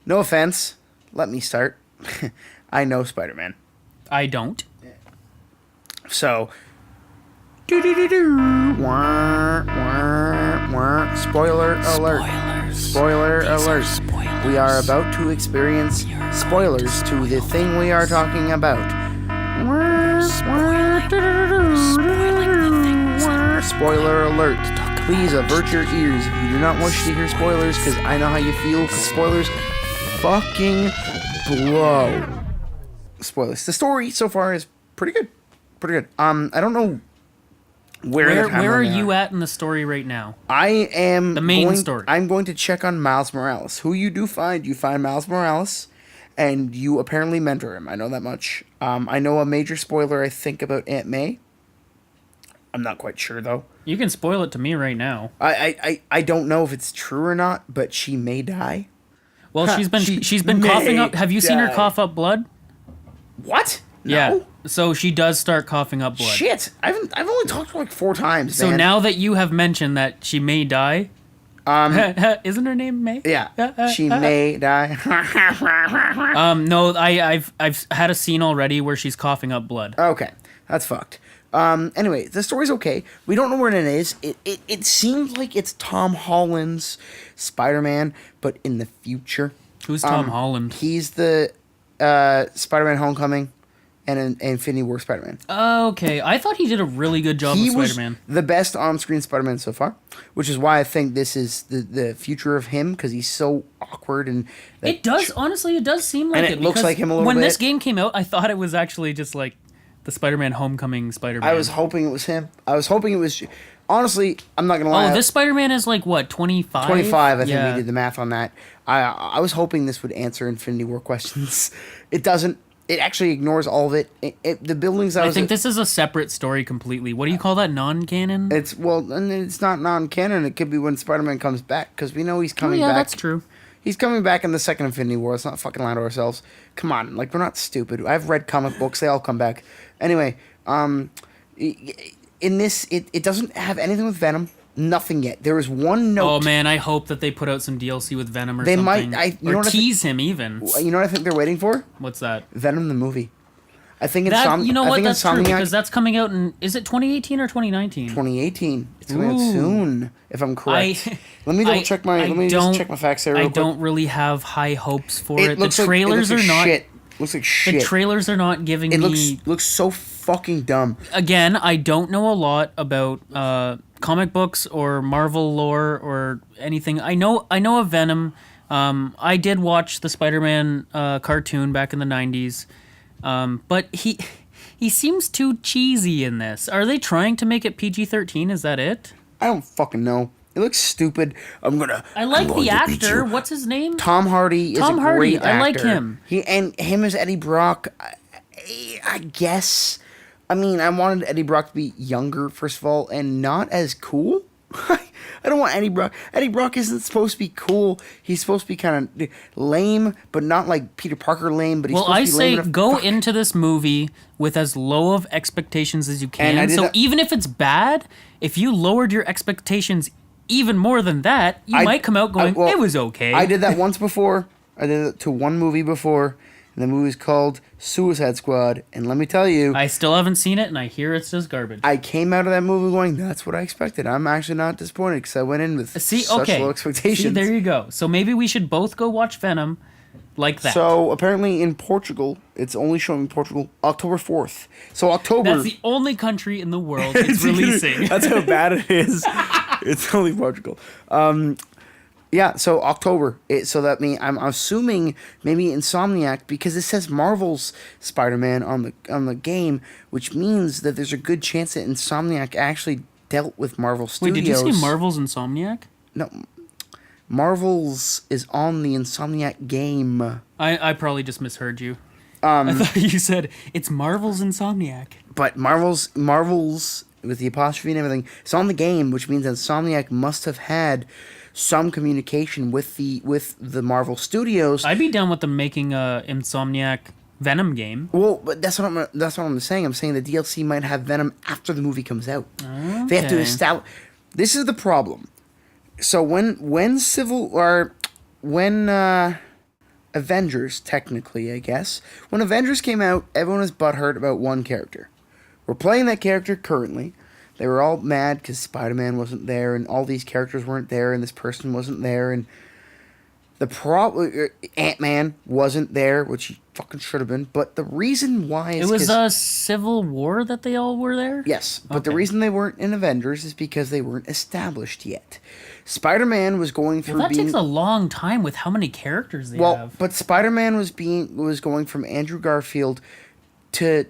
No offense. Let me start. I know Spider-Man. I don't. So, spoiler alert. Spoiler alert. We are about to experience spoilers to the thing we are talking about. Spoiler alert. Please avert your ears if you do not wish to hear spoilers, because I know how you feel, because spoilers fucking blow. Spoilers. The story so far is pretty good. Pretty good. I don't know where are you at in the story right now? I am the main story. I'm going to check on Miles Morales. Who you do find? You find Miles Morales, and you apparently mentor him. I know that much. I know a major spoiler, I think, about Aunt May. I'm not quite sure, though. You can spoil it to me right now. I don't know if it's true or not, but she may die. Well, Ha, she's been coughing may up. Have you seen her die. cough up blood? What? Yeah. No? So she does start coughing up blood. Shit. I've only talked to her like 4 times. So man. now that you have mentioned that she may die, isn't her name May? Yeah, she may die. No, I've had a scene already where she's coughing up blood. Okay, that's fucked. Anyway, the story's okay. We don't know where it is. It seems like it's Tom Holland's Spider-Man, but in the future. Who's Tom Holland? He's the Spider-Man Homecoming and Infinity War Spider-Man. Okay, I thought he did a really good job He with was Spider-Man. the best on-screen Spider-Man so far, which is why I think this is the future of him, because he's so awkward and... It does, honestly, it does seem like And it. it looks because like him a little when bit. this game came out, I thought it was actually just like the Spider-Man Homecoming Spider-Man. I was hoping it was him. I was hoping it was... Honestly, I'm not going to lie. Oh, this Spider-Man is like, what, 25? 25, I think Yeah. we did the math on that. I was hoping this would answer Infinity War questions. It doesn't. It actually ignores all of it. The buildings I think this is a separate story completely. What do you call that? Non-canon? It's, well, and it's not non-canon. It could be when Spider-Man comes back, because we know he's Oh, coming yeah, back. that's true. He's coming back in the second Infinity War. Let's not fucking lie to ourselves. Come on, like, we're not stupid. I've read comic books. They all come back. Anyway, in this, it doesn't have anything with Venom. Nothing yet. There is one note. Oh, man, I hope that they put out some DLC with Venom or They something. might- you know or what I tease him even. You know what I think they're waiting for? What's that? Venom the movie. I think That, you know I what? think That's true, Insomniac- because that's coming out in... Is it 2018 or 2019? 2018. It's coming out Ooh. soon, if I'm correct. Let me double check my. I Let me don't- just check my facts here real I quick. don't really have high hopes for it. The looks like- trailers looks are like not... shit. Looks like shit. The trailers are not giving it me... looks so fucking dumb. Again, I don't know a lot about comic books or Marvel lore or anything. I know of Venom. I did watch the Spider-Man cartoon back in the 90s. But he seems too cheesy in this. Are they trying to make it PG-13? Is that it? I don't fucking know. It looks stupid. I like the actor. What's his name? Tom Hardy is Tom a Hardy, great actor. I like him. Him as Eddie Brock. I guess. I mean, I wanted Eddie Brock to be younger, first of all, and not as cool. I don't want Eddie Brock. Eddie Brock isn't supposed to be cool. He's supposed to be kind of lame, but not like Peter Parker lame. But he's Well, supposed I to be say lame enough. go Fuck. into this movie with as low of expectations as you And I can. did So that- even if it's bad, if you lowered your expectations even more than that, you might come out going, it was okay. I did that once before. I did it to one movie before. And the movie's called Suicide Squad. And let me tell you, I still haven't seen it, and I hear it's just garbage. I came out of that movie going, that's what I expected. I'm actually not disappointed because I went in with See, such okay. low expectations. See, there you go. So maybe we should both go watch Venom like that. So apparently in Portugal, it's only showing in Portugal October 4th. So October. That's the only country in the world it's releasing. That's how bad it is. It's only Portugal. Yeah, so October. So that means I'm assuming maybe Insomniac, because it says Marvel's Spider-Man on the game, which means that there's a good chance that Insomniac actually dealt with Marvel Wait, Studios. did you say Marvel's Insomniac? No, Marvel's is on the Insomniac game. I probably just misheard you. I thought you said it's Marvel's Insomniac. But Marvel's with the apostrophe and everything, it's on the game, which means Insomniac must have had some communication with the Marvel Studios. I'd be down with them making a Insomniac Venom game. Well, but that's what I'm saying. I'm saying the DLC might have Venom after the movie comes out. They have to Okay. establish. This is the problem. So when Avengers, technically, I guess, when Avengers came out, everyone was butthurt about one character. We're playing that character currently. They were all mad because Spider-Man wasn't there, and all these characters weren't there, and this person wasn't there, and Ant-Man wasn't there, which he fucking should have been. But the reason why is It was 'cause- Civil War that they all were there? Yes, but the Okay. reason they weren't in Avengers is because they weren't established yet. Spider-Man was going through Well, that being takes a long time with how many characters they well, have. but Spider-Man was going from Andrew Garfield to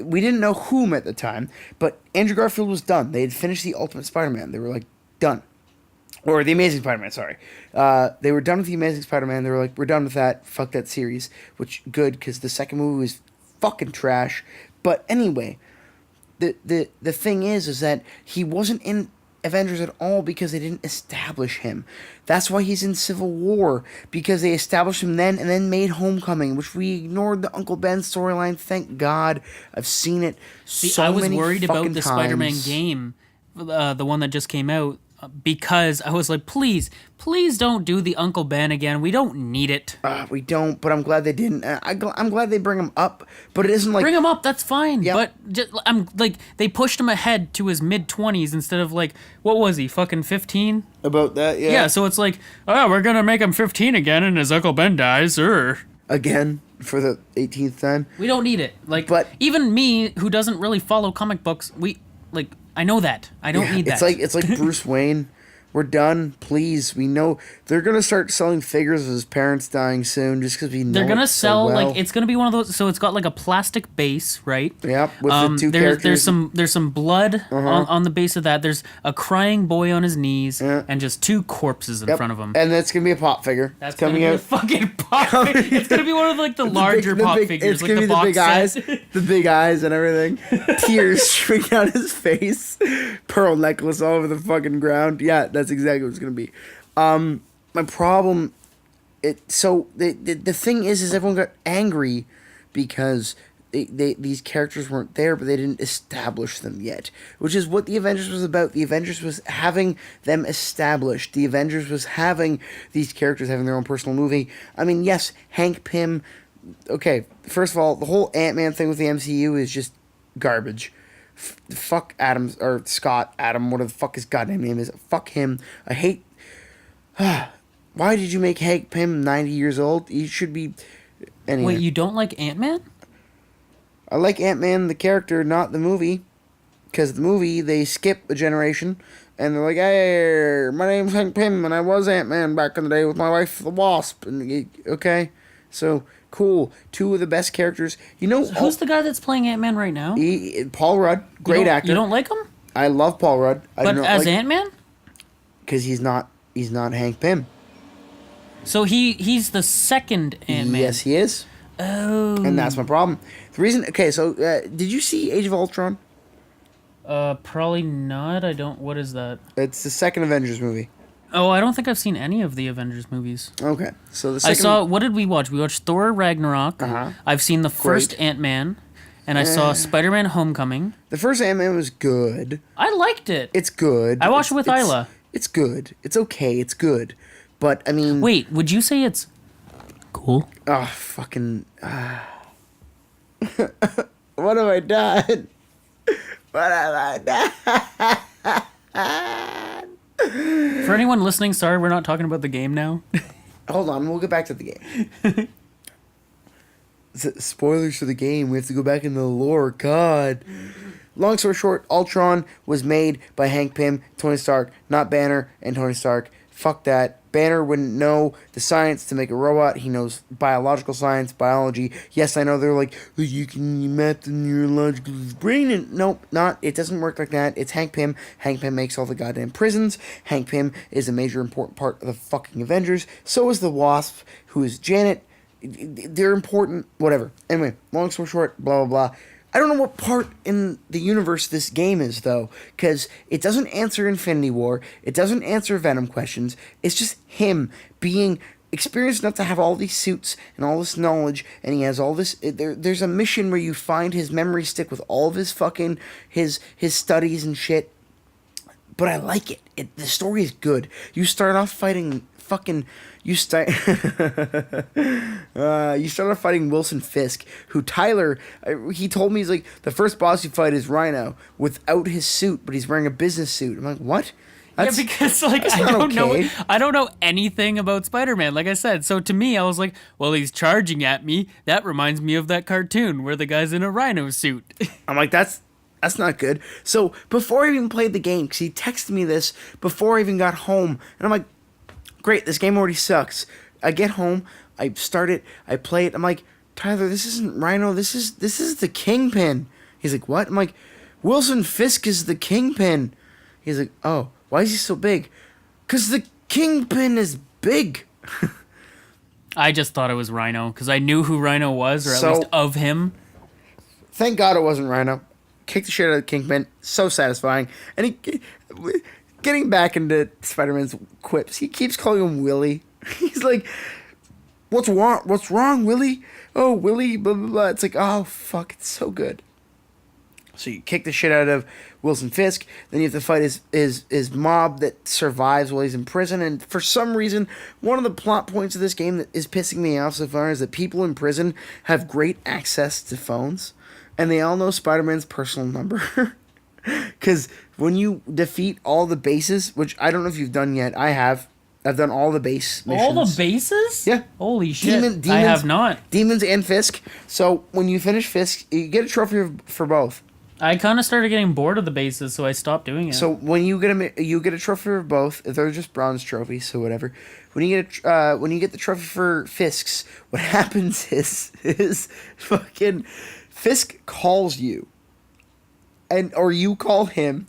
we didn't know whom at the time, but Andrew Garfield was done. They had finished the Ultimate Spider-Man. They were like done. Or the Amazing Spider-Man, sorry. They were done with the Amazing Spider-Man. They were like, we're done with that. Fuck that series. Which, good, because the second movie was fucking trash. But anyway, the thing is that he wasn't in Avengers at all because they didn't establish him. That's why he's in Civil War, because they established him then and then made Homecoming, which we ignored the Uncle Ben storyline. Thank God. I've seen it so I was many worried about fucking the times. Spider-Man game, the one that just came out, because I was like, please don't do the Uncle Ben again. We don't need it. We don't, but I'm glad they didn't. I'm glad they bring him up, but it isn't like Bring him up, that's fine. Yep. But I'm like, they pushed him ahead to his mid-20s instead of like, what was he, fucking 15? about that. Yeah. Yeah, so it's like, oh, we're gonna make him 15 again, and his Uncle Ben dies. Again for the 18th time. We don't need it. Like, But- even me, who doesn't really follow comic books, I know that. I don't need that. It's like Bruce Wayne. We're done, please. We know they're gonna start selling figures of his parents dying soon, just because we know They're gonna it so sell well. like, it's gonna be one of those. So it's got like a plastic base, right? Yep, with the two characters. There's some blood on the base of that. There's a crying boy on his knees, and just two corpses in Yep. front of him. and that's gonna be a pop figure. That's it's coming gonna be out. a fucking pop. It's gonna be one of like the larger pop figures, It's like gonna the be the box big set. eyes, the big eyes and everything. Tears streaming down his face. Pearl necklace all over the fucking ground. Yeah, that's exactly what it's gonna be. My problem, the thing is everyone got angry because these characters weren't there, but they didn't establish them yet, which is what the Avengers was about. The Avengers was having them established. The Avengers was having these characters having their own personal movie. I mean, yes, Hank Pym. Okay, first of all, the whole Ant-Man thing with the MCU is just garbage. Fuck Adams or Scott Adam, whatever the fuck his goddamn name is. Fuck him. I hate. Why did you make Hank Pym 90 years old? He should be. Anyway, Wait, you don't like Ant-Man? I like Ant-Man the character, not the movie, because the movie they skip a generation, and they're like, "Hey, my name's Hank Pym, and I was Ant-Man back in the day with my wife, the Wasp." And okay, so cool. Two of the best characters. You know, Who's the guy that's playing Ant-Man right now? Paul Rudd, great actor. You don't like him? I love Paul Rudd. But as Ant-Man? because he's not Hank Pym. So he's the second Ant-Man. Yes, he is. Oh. And that's my problem. The reason, okay, so did you see Age of Ultron? Probably not. I don't. What is that? It's the second Avengers movie. Oh, I don't think I've seen any of the Avengers movies. Okay, so the I second. saw. What did we watch? We watched Thor Ragnarok. Uh-huh. I've seen the first Great. Ant-Man, and I saw Spider-Man: Homecoming. The first Ant-Man was good. I liked it. It's good. I watched it with Isla. It's good. It's okay. It's good. But I mean, Wait, would you say it's cool? oh fucking. What have I done? What have I done? For anyone listening, sorry, we're not talking about the game now. Hold on, we'll get back to the game. Spoilers for the game. We have to go back into the lore. God. Long story short, Ultron was made by Hank Pym, Tony Stark, not Banner and Tony Stark. Fuck that. Banner wouldn't know the science to make a robot. He knows biological science, biology. Yes, I know they're like, oh, you can map the neurological brain. And nope, not. It doesn't work like that. It's Hank Pym. Hank Pym makes all the goddamn prisons. Hank Pym is a major important part of the fucking Avengers. So is the Wasp, who is Janet. They're important. Whatever. Anyway, long story short, blah, blah, blah. I don't know what part in the universe this game is, though, because it doesn't answer Infinity War. It doesn't answer Venom questions. It's just him being experienced enough to have all these suits and all this knowledge, and he has all this. There's a mission where you find his memory stick with all of his fucking his studies and shit. But I like it. The story is good. You start off fighting fucking. You start off fighting Wilson Fisk, who Tyler, he told me, he's like, the first boss you fight is Rhino without his suit, but he's wearing a business suit. I'm like, what? Yeah, because like that's I not don't okay. know, I don't know anything about Spider-Man. Like I said, so to me, I was like, well, he's charging at me. That reminds me of that cartoon where the guy's in a rhino suit. I'm like, that's not good. So before I even played the game, because he texted me this before I even got home, and I'm like, great, this game already sucks. I get home, I start it, I play it. I'm like, Tyler, this isn't Rhino. This is the Kingpin. He's like, what? I'm like, Wilson Fisk is the Kingpin. He's like, oh, why is he so big? 'Cause the Kingpin is big. I just thought it was Rhino because I knew who Rhino was, or at So- least of him. Thank God it wasn't Rhino. Kicked the shit out of the Kingpin. So satisfying. And getting back into Spider-Man's quips, he keeps calling him Willie. He's like, "What's wrong? What's wrong, Willie? Oh, Willie, blah blah blah." It's like, oh fuck, it's so good. So you kick the shit out of Wilson Fisk. Then you have to fight his mob that survives while he's in prison. And for some reason, one of the plot points of this game that is pissing me off so far is that people in prison have great access to phones, and they all know Spider-Man's personal number. Because when you defeat all the bases, which I don't know if you've done yet, I have. I've done all the base missions. All the bases? Yeah. Holy shit. Demons, I have not. Demons and Fisk. So when you finish Fisk, you get a trophy for both. I kind of started getting bored of the bases, so I stopped doing it. So when you get a trophy for both. They're just bronze trophies, so whatever. When you get the trophy for Fisk's, what happens is fucking Fisk calls you, or you call him.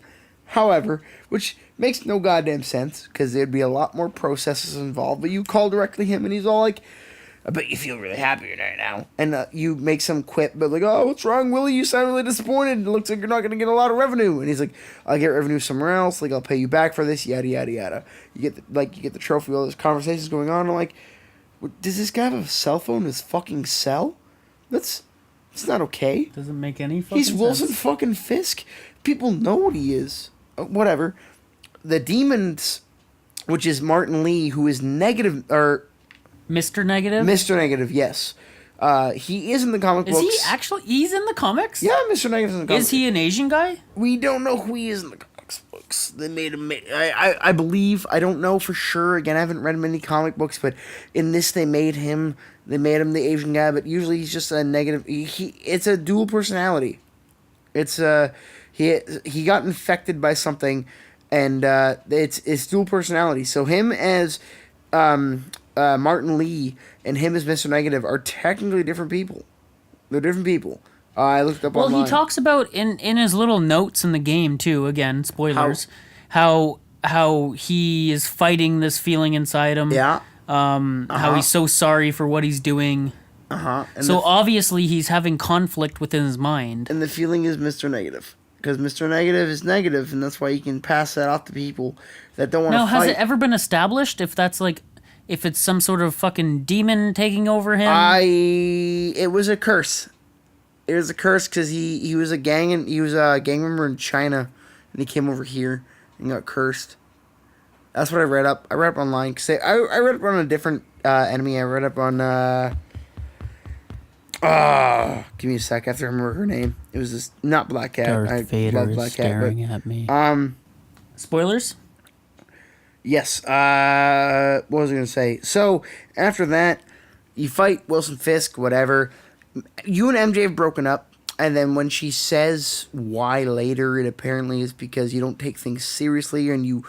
However, which makes no goddamn sense because there'd be a lot more processes involved. But you call directly him, and he's all like, "I bet you feel really happy right now." And you make some quip, but like, "Oh, what's wrong, Willie? You sound really disappointed. It looks like you're not going to get a lot of revenue." And he's like, "I'll get revenue somewhere else. Like, I'll pay you back for this, yada yada yada." You get the trophy. All this conversations going on. I'm like, does this guy have a cell phone in his fucking cell? It's not okay. Doesn't make any fucking He's Wilson sense. fucking Fisk. People know what he is. Whatever. The Demons, which is Martin Lee, who is negative, or Mr. Negative? Mr. Negative, yes. He is in the comic Is books. he actually... He's in the comics? Yeah, Mr. Negative's in the comics. Is he an Asian guy? We don't know who he is in the comics books. They made him... I believe... I don't know for sure. Again, I haven't read many comic books, but in this they made him the Asian guy, but usually he's just a negative... It's a dual personality. It's... He got infected by something, and it's dual personality. So him as Martin Lee and him as Mr. Negative are technically different people. They're different people. I looked up online. Well, he talks about in his little notes in the game too. Again, spoilers. How he is fighting this feeling inside him. Yeah. How he's so sorry for what he's doing. So obviously he's having conflict within his mind. And the feeling is Mr. Negative. Because Mr. Negative is negative, and that's why you can pass that off to people that don't want to fight. Now, has it ever been established if that's like, if it's some sort of fucking demon taking over him? It was a curse. It was a curse because he was a gang member in China, and he came over here and got cursed. That's what I read up. I read up online because I read up on a different enemy. I read up on give me a sec. I have to remember her name. It was this not Black Cat. Darth Vader love is Black Cat, staring at me. Spoilers? Yes. What was I gonna say? So after that, you fight Wilson Fisk, whatever. You and MJ have broken up, and then when she says why later, it apparently is because you don't take things seriously, and you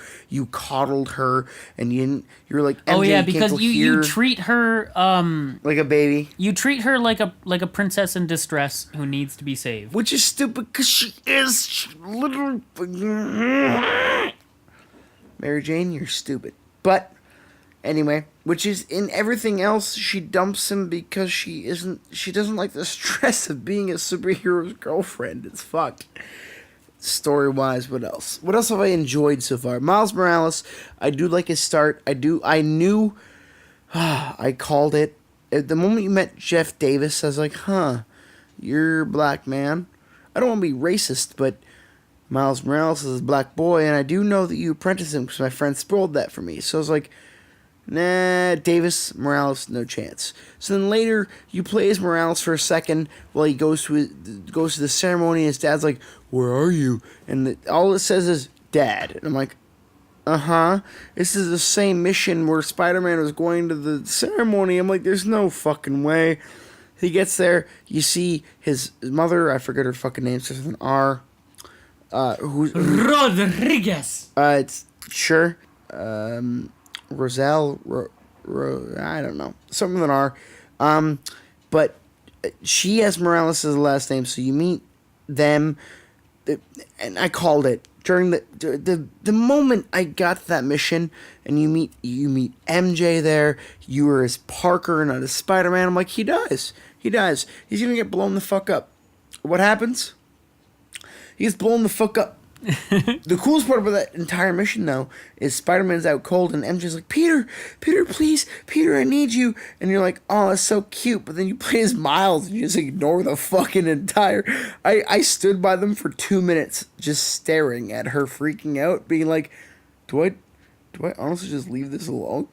coddled her, and you're like, MJ, Oh yeah, you can't because go you here treat her like a baby, you treat her like a princess in distress who needs to be saved. which is stupid because she is literally. Mary Jane, you're stupid. But anyway, which is in everything else, she dumps him because she doesn't like the stress of being a superhero's girlfriend. It's fucked. Story wise, what else? What else have I enjoyed so far? Miles Morales, I do like his start. I knew I called it. At the moment you met Jeff Davis, I was like, you're a black man. I don't want to be racist, but Miles Morales is a black boy, and I do know that you apprenticed him because my friend spoiled that for me. So I was like, nah, Davis, Morales, no chance. So then later, you play as Morales for a second while he goes to the ceremony, and his dad's like, where are you? And all it says is, Dad. And I'm like, this is the same mission where Spider-Man was going to the ceremony. I'm like, there's no fucking way. He gets there, you see his mother, I forget her fucking name, starts with an R. Rodriguez. It's sure. Roselle, I don't know. Something with an R. But she has Morales as the last name, so you meet them. And I called it. During the moment I got to that mission, and you meet MJ there, you were as Parker, not as Spider-Man. I'm like, he dies. He's gonna get blown the fuck up. What happens? He gets blown the fuck up. The coolest part about that entire mission, though, is Spider-Man's out cold, and MJ's like, Peter, Peter, please, Peter, I need you. And you're like, oh, that's so cute. But then you play as Miles, and you just ignore the fucking entire... I stood by them for 2 minutes, just staring at her freaking out, being like, do I honestly just leave this alone?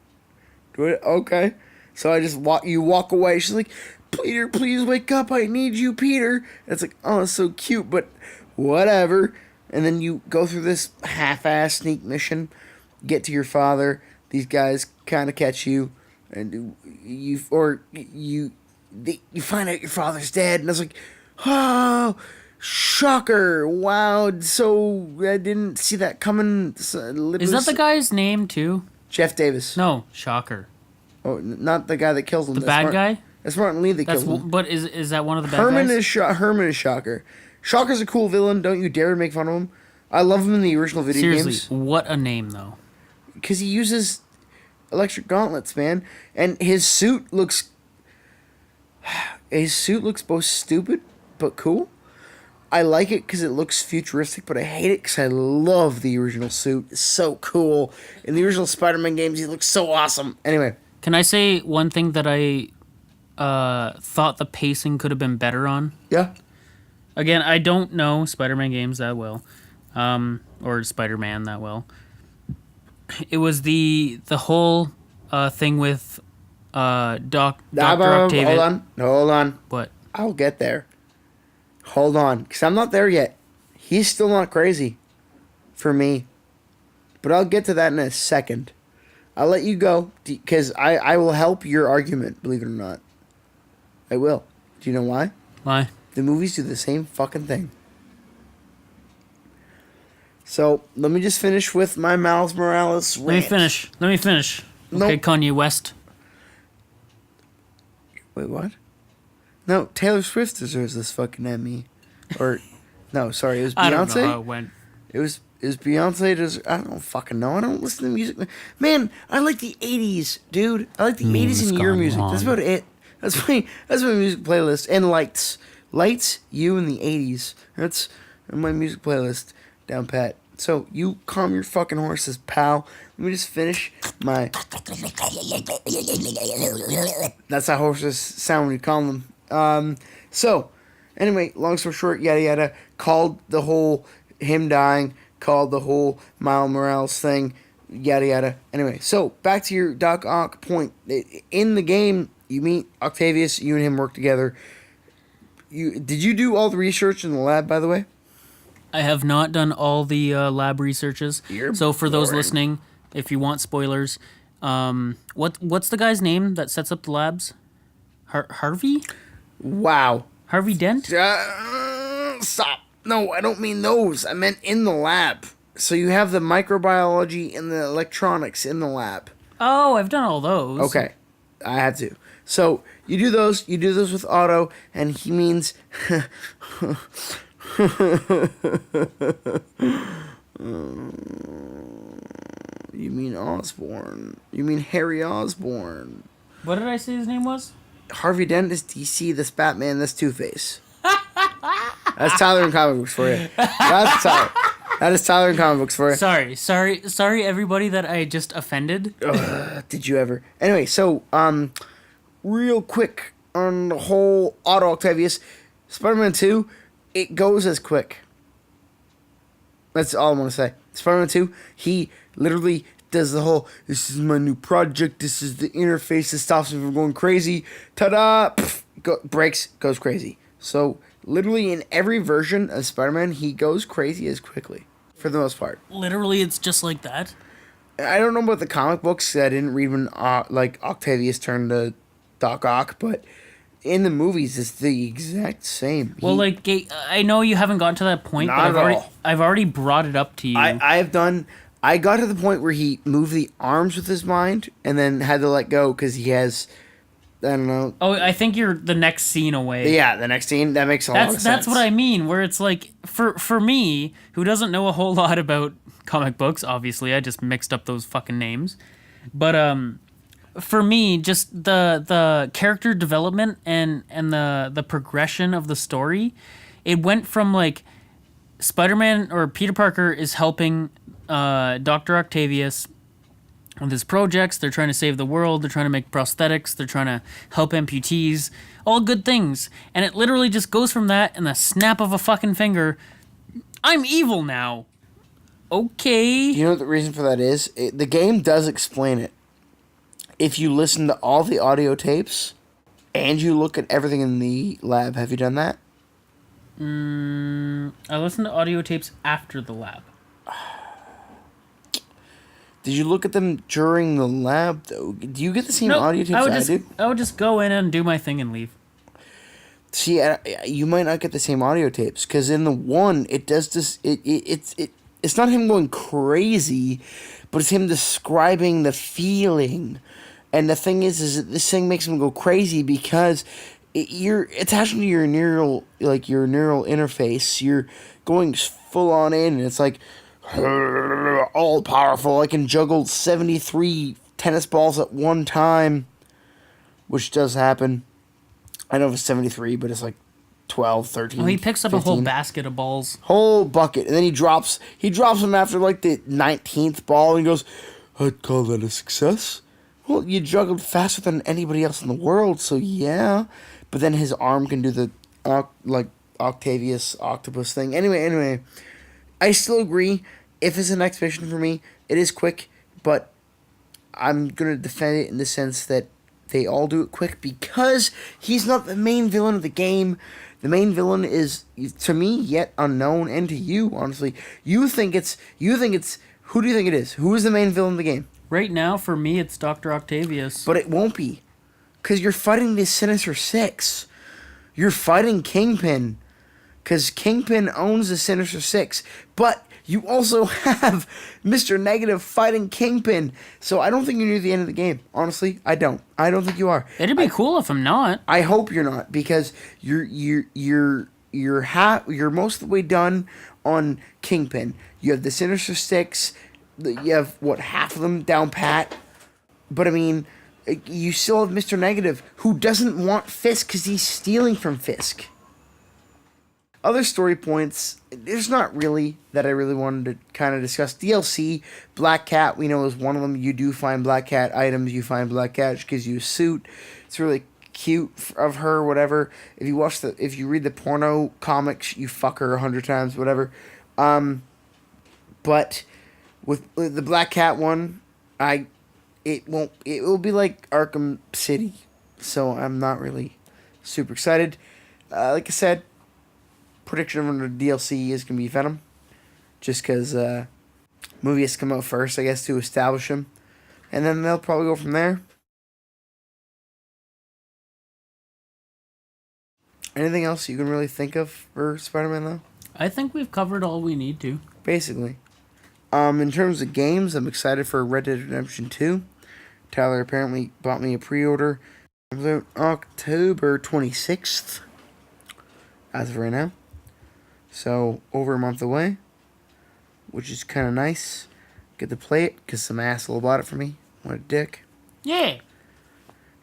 Okay. So I just walk away. She's like, Peter, please wake up. I need you, Peter. And it's like, oh, it's so cute, but whatever. And then you go through this half-ass sneak mission, get to your father. These guys kind of catch you, and you find out your father's dead. And I was like, oh, shocker! Wow, so I didn't see that coming. Is that the guy's name too? Jeff Davis. No, shocker. Oh, not the guy that kills him. The bad guy? That's Martin Lee that kills him. But is that one of the bad Herman guys? Herman is Shocker. Shocker's a cool villain. Don't you dare make fun of him. I love him in the original video games. Seriously, what a name though. Because he uses electric gauntlets, man, and his suit looks both stupid but cool. I like it because it looks futuristic, but I hate it because I love the original suit. It's so cool. In the original Spider-Man games, he looks so awesome. Anyway. Can I say one thing that I thought the pacing could have been better on? Yeah. Again, I don't know Spider-Man games that well, or Spider-Man that well. It was the whole thing with Dr. Octavius. Hold on. What? I'll get there. Hold on, because I'm not there yet. He's still not crazy for me. But I'll get to that in a second. I'll let you go, because I will help your argument, believe it or not. I will. Do you know why? Why? The movies do the same fucking thing. So, let me just finish with my Miles Morales rant. Let me finish. Nope. Okay, Kanye West. Wait, what? No, Taylor Swift deserves this fucking Emmy. Or, no, sorry, it was Beyonce. I don't know how it went. It was Beyonce. I don't fucking know. I don't listen to music. Man, I like the 80s, dude. I like the 80s and your music. Wrong. That's about it. That's my music playlist. And Lights. Lights, you in the 80s. That's my music playlist down pat. So, you calm your fucking horses, pal. Let me just finish my... That's how horses sound when you calm them. So, anyway, long story short, yada yada, called the whole him dying, called the whole Miles Morales thing, yada yada. Anyway, so, back to your Doc Ock point. In the game, you meet Octavius, you and him work together. Did you do all the research in the lab, by the way? I have not done all the lab researches. So for those boring. listening, if you want spoilers, what's the guy's name that sets up the labs? Harvey? Wow. Harvey Dent? Stop. No, I don't mean those. I meant in the lab. So you have the microbiology and the electronics in the lab. Oh, I've done all those. Okay. I had to. So you do those with Otto, and he means... You mean Osborn. You mean Harry Osborn. What did I say his name was? Harvey Dent is DC, this Batman, this Two-Face. That's Tyler in comic books for you. That's Tyler. That is Tyler in comic books for you. Sorry, everybody that I just offended. Did you ever? Anyway, so, real quick on the whole Otto Octavius, Spider-Man 2, it goes as quick. That's all I'm going to say. Spider-Man 2, he literally does the whole, this is my new project, this is the interface that stops me from going crazy, ta-da, breaks, goes crazy. So, literally in every version of Spider-Man, he goes crazy as quickly, for the most part. Literally, it's just like that? I don't know about the comic books, I didn't read when, Octavius turned to Doc Ock, but in the movies, it's the exact same. Well, I know you haven't gotten to that point, but I've already brought it up to you. I got to the point where he moved the arms with his mind and then had to let go because he has, I don't know. Oh, I think you're the next scene away. Yeah, the next scene, that makes a lot of sense. That's what I mean, where it's like, for me, who doesn't know a whole lot about comic books, obviously, I just mixed up those fucking names. But, for me, just the character development and the progression of the story, it went from, like, Spider-Man or Peter Parker is helping Dr. Octavius with his projects. They're trying to save the world. They're trying to make prosthetics. They're trying to help amputees. All good things. And it literally just goes from that in the snap of a fucking finger. I'm evil now. Okay. You know what the reason for that is? The game does explain it. If you listen to all the audio tapes and you look at everything in the lab, have you done that? I listened to audio tapes after the lab. Did you look at them during the lab, though? Do you get the same audio tapes I do? I would just go in and do my thing and leave. See, you might not get the same audio tapes, because in the one, it does this... It's not him going crazy, but it's him describing the feeling. And the thing is that this thing makes him go crazy because you're attached to your neural interface. You're going full on in, and it's like all powerful. I can juggle 73 tennis balls at one time, which does happen. I don't know if it's 73, but it's like 12, 13. Well, he picks up 15. a whole basket of balls. Whole bucket, and then he drops them after like the 19th ball, and he goes, "I'd call that a success." Well, you juggled faster than anybody else in the world, so yeah. But then his arm can do the Octavius octopus thing. Anyway, I still agree. If it's an next mission for me, it is quick, but I'm gonna defend it in the sense that they all do it quick because he's not the main villain of the game. The main villain is, to me, yet unknown, and to you, honestly. You think it's. Who do you think it is? Who is the main villain of the game? Right now, for me, it's Dr. Octavius. But it won't be. Because you're fighting the Sinister Six. You're fighting Kingpin. Because Kingpin owns the Sinister Six. But you also have Mr. Negative fighting Kingpin. So I don't think you're near the end of the game. Honestly, I don't. I don't think you are. It'd be cool if I'm not. I hope you're not. Because you're most of the way done on Kingpin. You have the Sinister Six. You have, half of them down pat. But, I mean, you still have Mr. Negative, who doesn't want Fisk because he's stealing from Fisk. Other story points, there's not really that I really wanted to kind of discuss. DLC, Black Cat, we know is one of them. You do find Black Cat items. You find Black Cat, which gives you a suit. It's really cute of her, whatever. If you read the porno comics, you fuck her 100 times, whatever. But with the Black Cat one, it will be like Arkham City, so I'm not really super excited. Like I said, prediction of the DLC is gonna be Venom, just because movie has to come out first, I guess, to establish him, and then they'll probably go from there. Anything else you can really think of for Spider-Man though? I think we've covered all we need to. Basically. In terms of games, I'm excited for Red Dead Redemption 2. Tyler apparently bought me a pre-order. Comes out October 26th. As of right now. So, over a month away. Which is kind of nice. Get to play it, because some asshole bought it for me. What a dick. Yeah.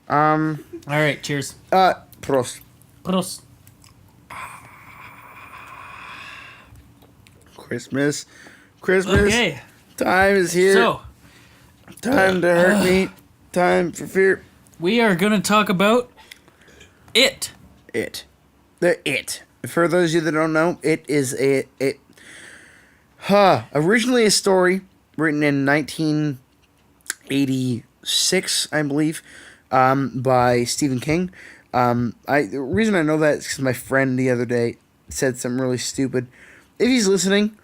Alright, cheers. Prost. Prost. Christmas. Okay. Time is here. So, time to hurt me. Time for fear. we are going to talk about It. It. For those of you that don't know, it is originally a story written in 1986, I believe, by Stephen King. The reason I know that is because my friend the other day said something really stupid. If he's listening,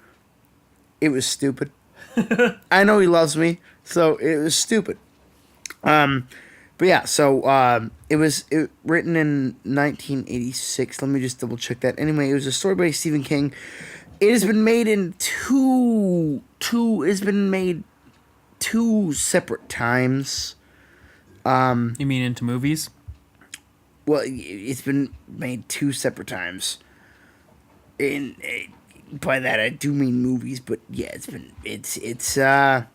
it was stupid. I know he loves me, so it was stupid. But yeah, so it was written in 1986. Let me just double check that. Anyway, it was a story by Stephen King. It has been made in two separate times. You mean into movies? Well, it's been made two separate times. By that I do mean movies, but yeah, it's the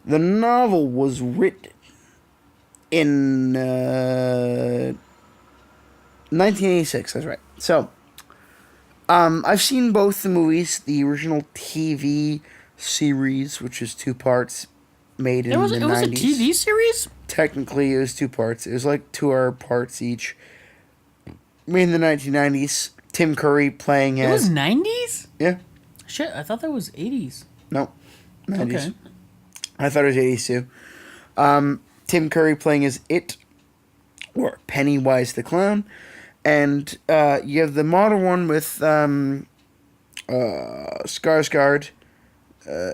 novel was written in 1986. That's right. So, I've seen both the movies, the original TV series, which is two parts, made in It was the it was a 90s. TV series. Technically, it was two parts. It was like 2 hour parts each. Made in the 1990s. Tim Curry playing It was as. 90s. Yeah, Shit, I thought that was 80s. no, 90s. Okay. I thought it was 80s too. Tim Curry playing as It, or Pennywise the Clown. And you have the modern one with Skarsgård.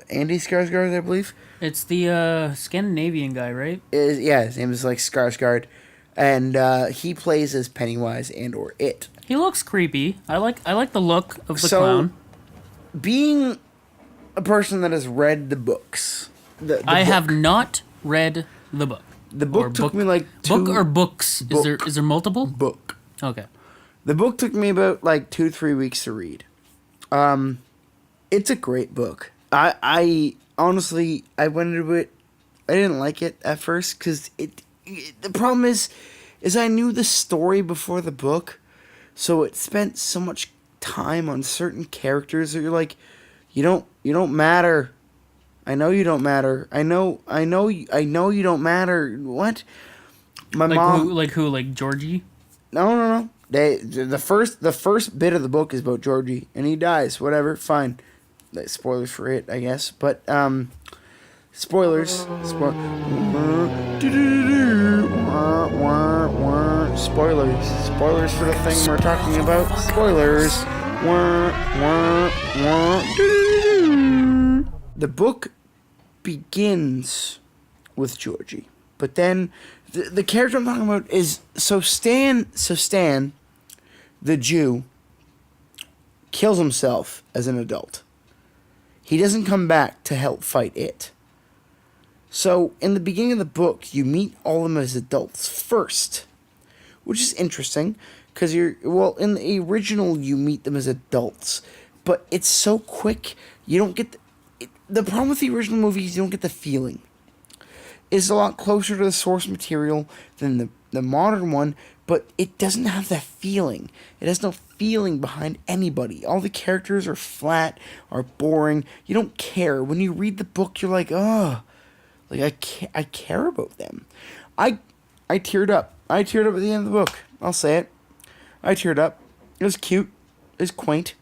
Andy Skarsgård, I believe. It's the Scandinavian guy, right? Yeah, his name is like Skarsgård. And he plays as Pennywise and or It. He looks creepy. I like the look of the So- clown. Being a person that has read the books, the I book, have not read the book. the book or took me like book or books. Book. Is there multiple? book. Okay. The book took me about like 2-3 weeks to read. It's a great book. I honestly I went into it. I didn't like it at first because the problem is I knew the story before the book, so it spent so much time on certain characters that you're like, you don't matter. I know you don't matter. I know you don't matter. What? My Like mom. who? Like Georgie? No. The first bit of the book is about Georgie, and he dies. Whatever, fine. Like, spoilers for it, I guess. But spoilers. Spoilers for the thing we're talking about. Spoilers. The book begins with Georgie, but then the character I'm talking about is Stan, the Jew, kills himself as an adult. He doesn't come back to help fight it. So in the beginning of the book, you meet all of them as adults first, which is interesting because in the original you meet them as adults, but it's so quick you don't get the problem with the original movie is you don't get the feeling. It's a lot closer to the source material than the modern one, but it doesn't have that feeling. It has no feeling behind anybody. All the characters are flat, are boring. You don't care. When you read the book, you're like, oh, like I care about them. I teared up. I teared up at the end of the book. I'll say it. I teared up. It was cute. It was quaint.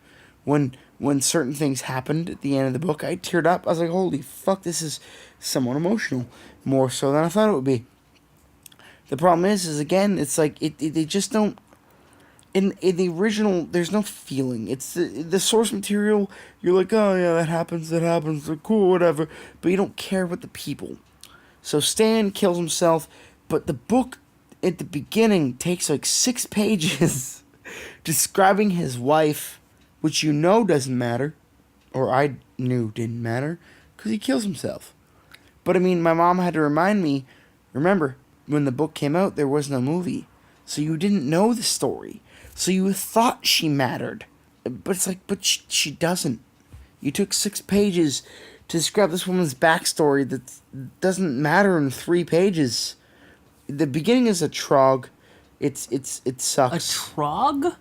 When certain things happened at the end of the book, I teared up. I was like, holy fuck, this is somewhat emotional. More so than I thought it would be. The problem is again, it's like they just don't. In the original, there's no feeling. It's the source material. You're like, oh yeah, that happens. Like, cool, whatever. But you don't care about the people. So Stan kills himself, but the book at the beginning takes like 6 pages describing his wife, which doesn't matter, or I knew didn't matter, because he kills himself. But I mean, my mom had to remind me, remember, when the book came out, there was no movie. So you didn't know the story. So you thought she mattered. But it's like, but she doesn't. You took 6 pages to describe this woman's backstory that doesn't matter in 3 pages. The beginning is a trog. It sucks. A trog?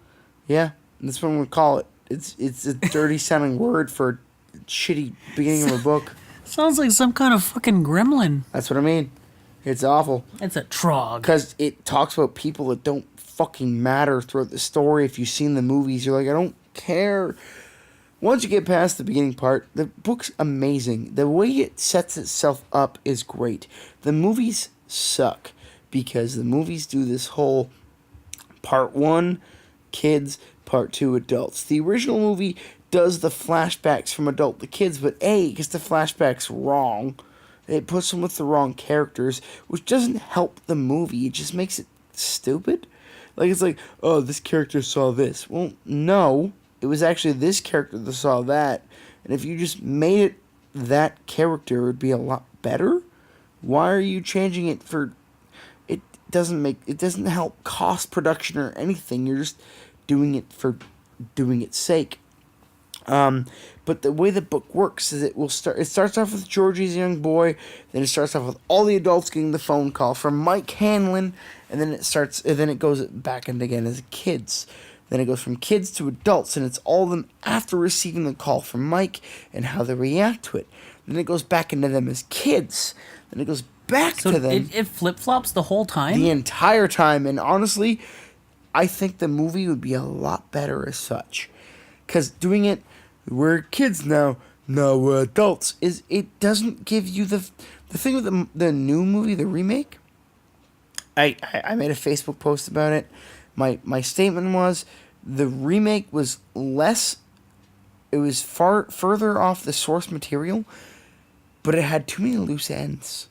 Yeah, that's what we call it. It's a dirty sounding word for a shitty beginning of a book. Sounds like some kind of fucking gremlin. That's what I mean. It's awful. It's a trog. Because it talks about people that don't fucking matter throughout the story. If you've seen the movies, you're like, I don't care. Once you get past the beginning part, the book's amazing. The way it sets itself up is great. The movies suck because the movies do this whole part 1, kids, part 2, adults. The original movie does the flashbacks from adult to kids, but it gets the flashbacks wrong. It puts them with the wrong characters, which doesn't help the movie. It just makes it stupid. Like, it's like, oh, this character saw this. Well, no. It was actually this character that saw that. And if you just made it that character, it would be a lot better. Why are you changing it for... It doesn't help cost production or anything. You're just doing it for doing its sake. But the way the book works is it starts off with Georgie as a young boy, then it starts off with all the adults getting the phone call from Mike Hanlon, and then it goes back in again as kids. Then it goes from kids to adults, and it's all of them after receiving the call from Mike and how they react to it. Then it goes back into them as kids. Then it goes back So to them it flip flops the whole time. the entire time. And honestly, I think the movie would be a lot better as such. Because doing it, we're kids now we're adults, is it doesn't give you the thing with the new movie, the remake. I made a Facebook post about it. My statement was the remake was less. It was far further off the source material, but it had too many loose ends.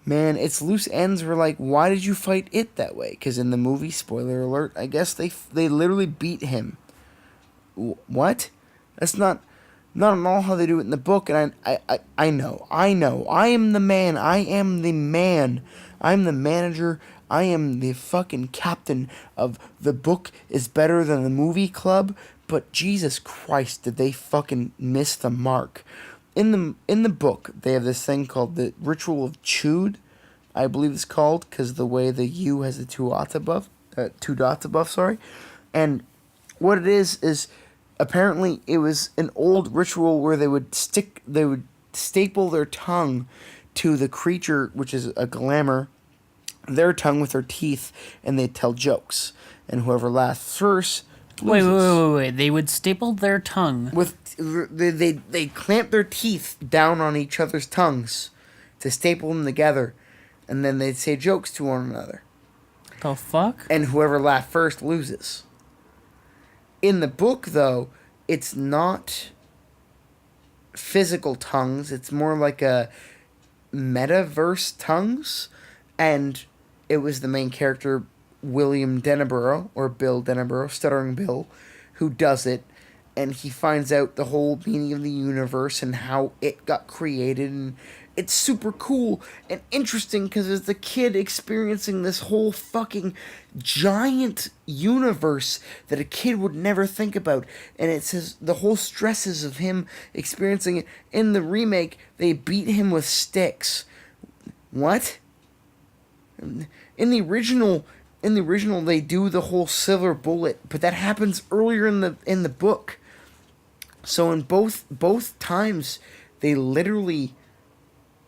Man, its loose ends were like, why did you fight it that way? Because in the movie, spoiler alert, I guess they literally beat him. What? That's not at all how they do it in the book. And I know. I am the man. I'm the manager. I am the fucking captain of the book is better than the movie club. But Jesus Christ, did they fucking miss the mark? In the book, they have this thing called the Ritual of Chud, I believe it's called, because the way the U has the two dots above, sorry. And what it is apparently it was an old ritual where they would staple their tongue to the creature, which is a glamour, their tongue with their teeth, and they'd tell jokes. And whoever laughs first loses. Wait. They would staple their tongue. They clamp their teeth down on each other's tongues to staple them together, and then they'd say jokes to one another. The fuck? And whoever laughed first loses. In the book, though, it's not physical tongues. It's more like a metaverse tongues, and it was the main character, William Deneborough, or Bill Deneborough, Stuttering Bill, who does it, and he finds out the whole meaning of the universe and how it got created, and it's super cool and interesting because it's the kid experiencing this whole fucking giant universe that a kid would never think about, and it says the whole stresses of him experiencing it. In the remake, they beat him with sticks. What? In the original, they do the whole silver bullet, but that happens earlier in the book. So in both times, they literally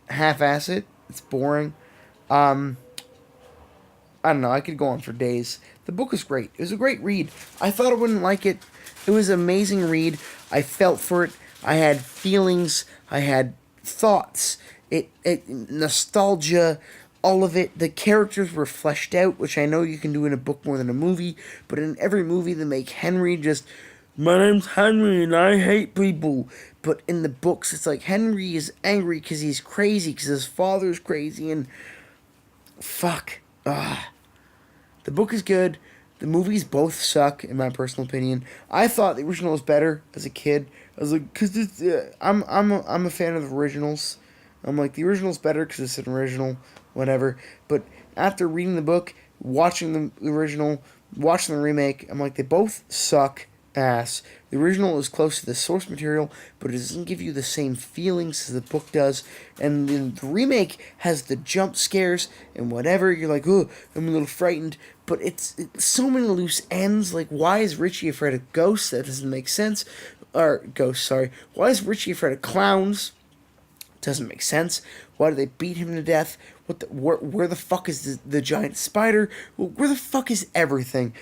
half-ass it. It's boring. I don't know. I could go on for days. The book was great. It was a great read. I thought I wouldn't like it. It was an amazing read. I felt for it. I had feelings. I had thoughts. It nostalgia. All of it. The characters were fleshed out, which I know you can do in a book more than a movie. But in every movie, they make Henry just, my name's Henry and I hate people. But in the books, it's like Henry is angry because he's crazy, because his father's crazy, and fuck. The book is good. The movies both suck, in my personal opinion. I thought the original was better as a kid. I was like, because I'm a fan of the originals. I'm like, the original's better because it's an original, whatever. But after reading the book, watching the original, watching the remake, I'm like, they both suck ass. The original is close to the source material, but it doesn't give you the same feelings as the book does. And the remake has the jump scares and whatever. You're like, oh, I'm a little frightened. But it's so many loose ends. Like, why is Richie afraid of ghosts? That doesn't make sense. Or, ghosts, sorry. Why is Richie afraid of clowns? Doesn't make sense. Why do they beat him to death? Where the fuck is the giant spider? Where the fuck is everything?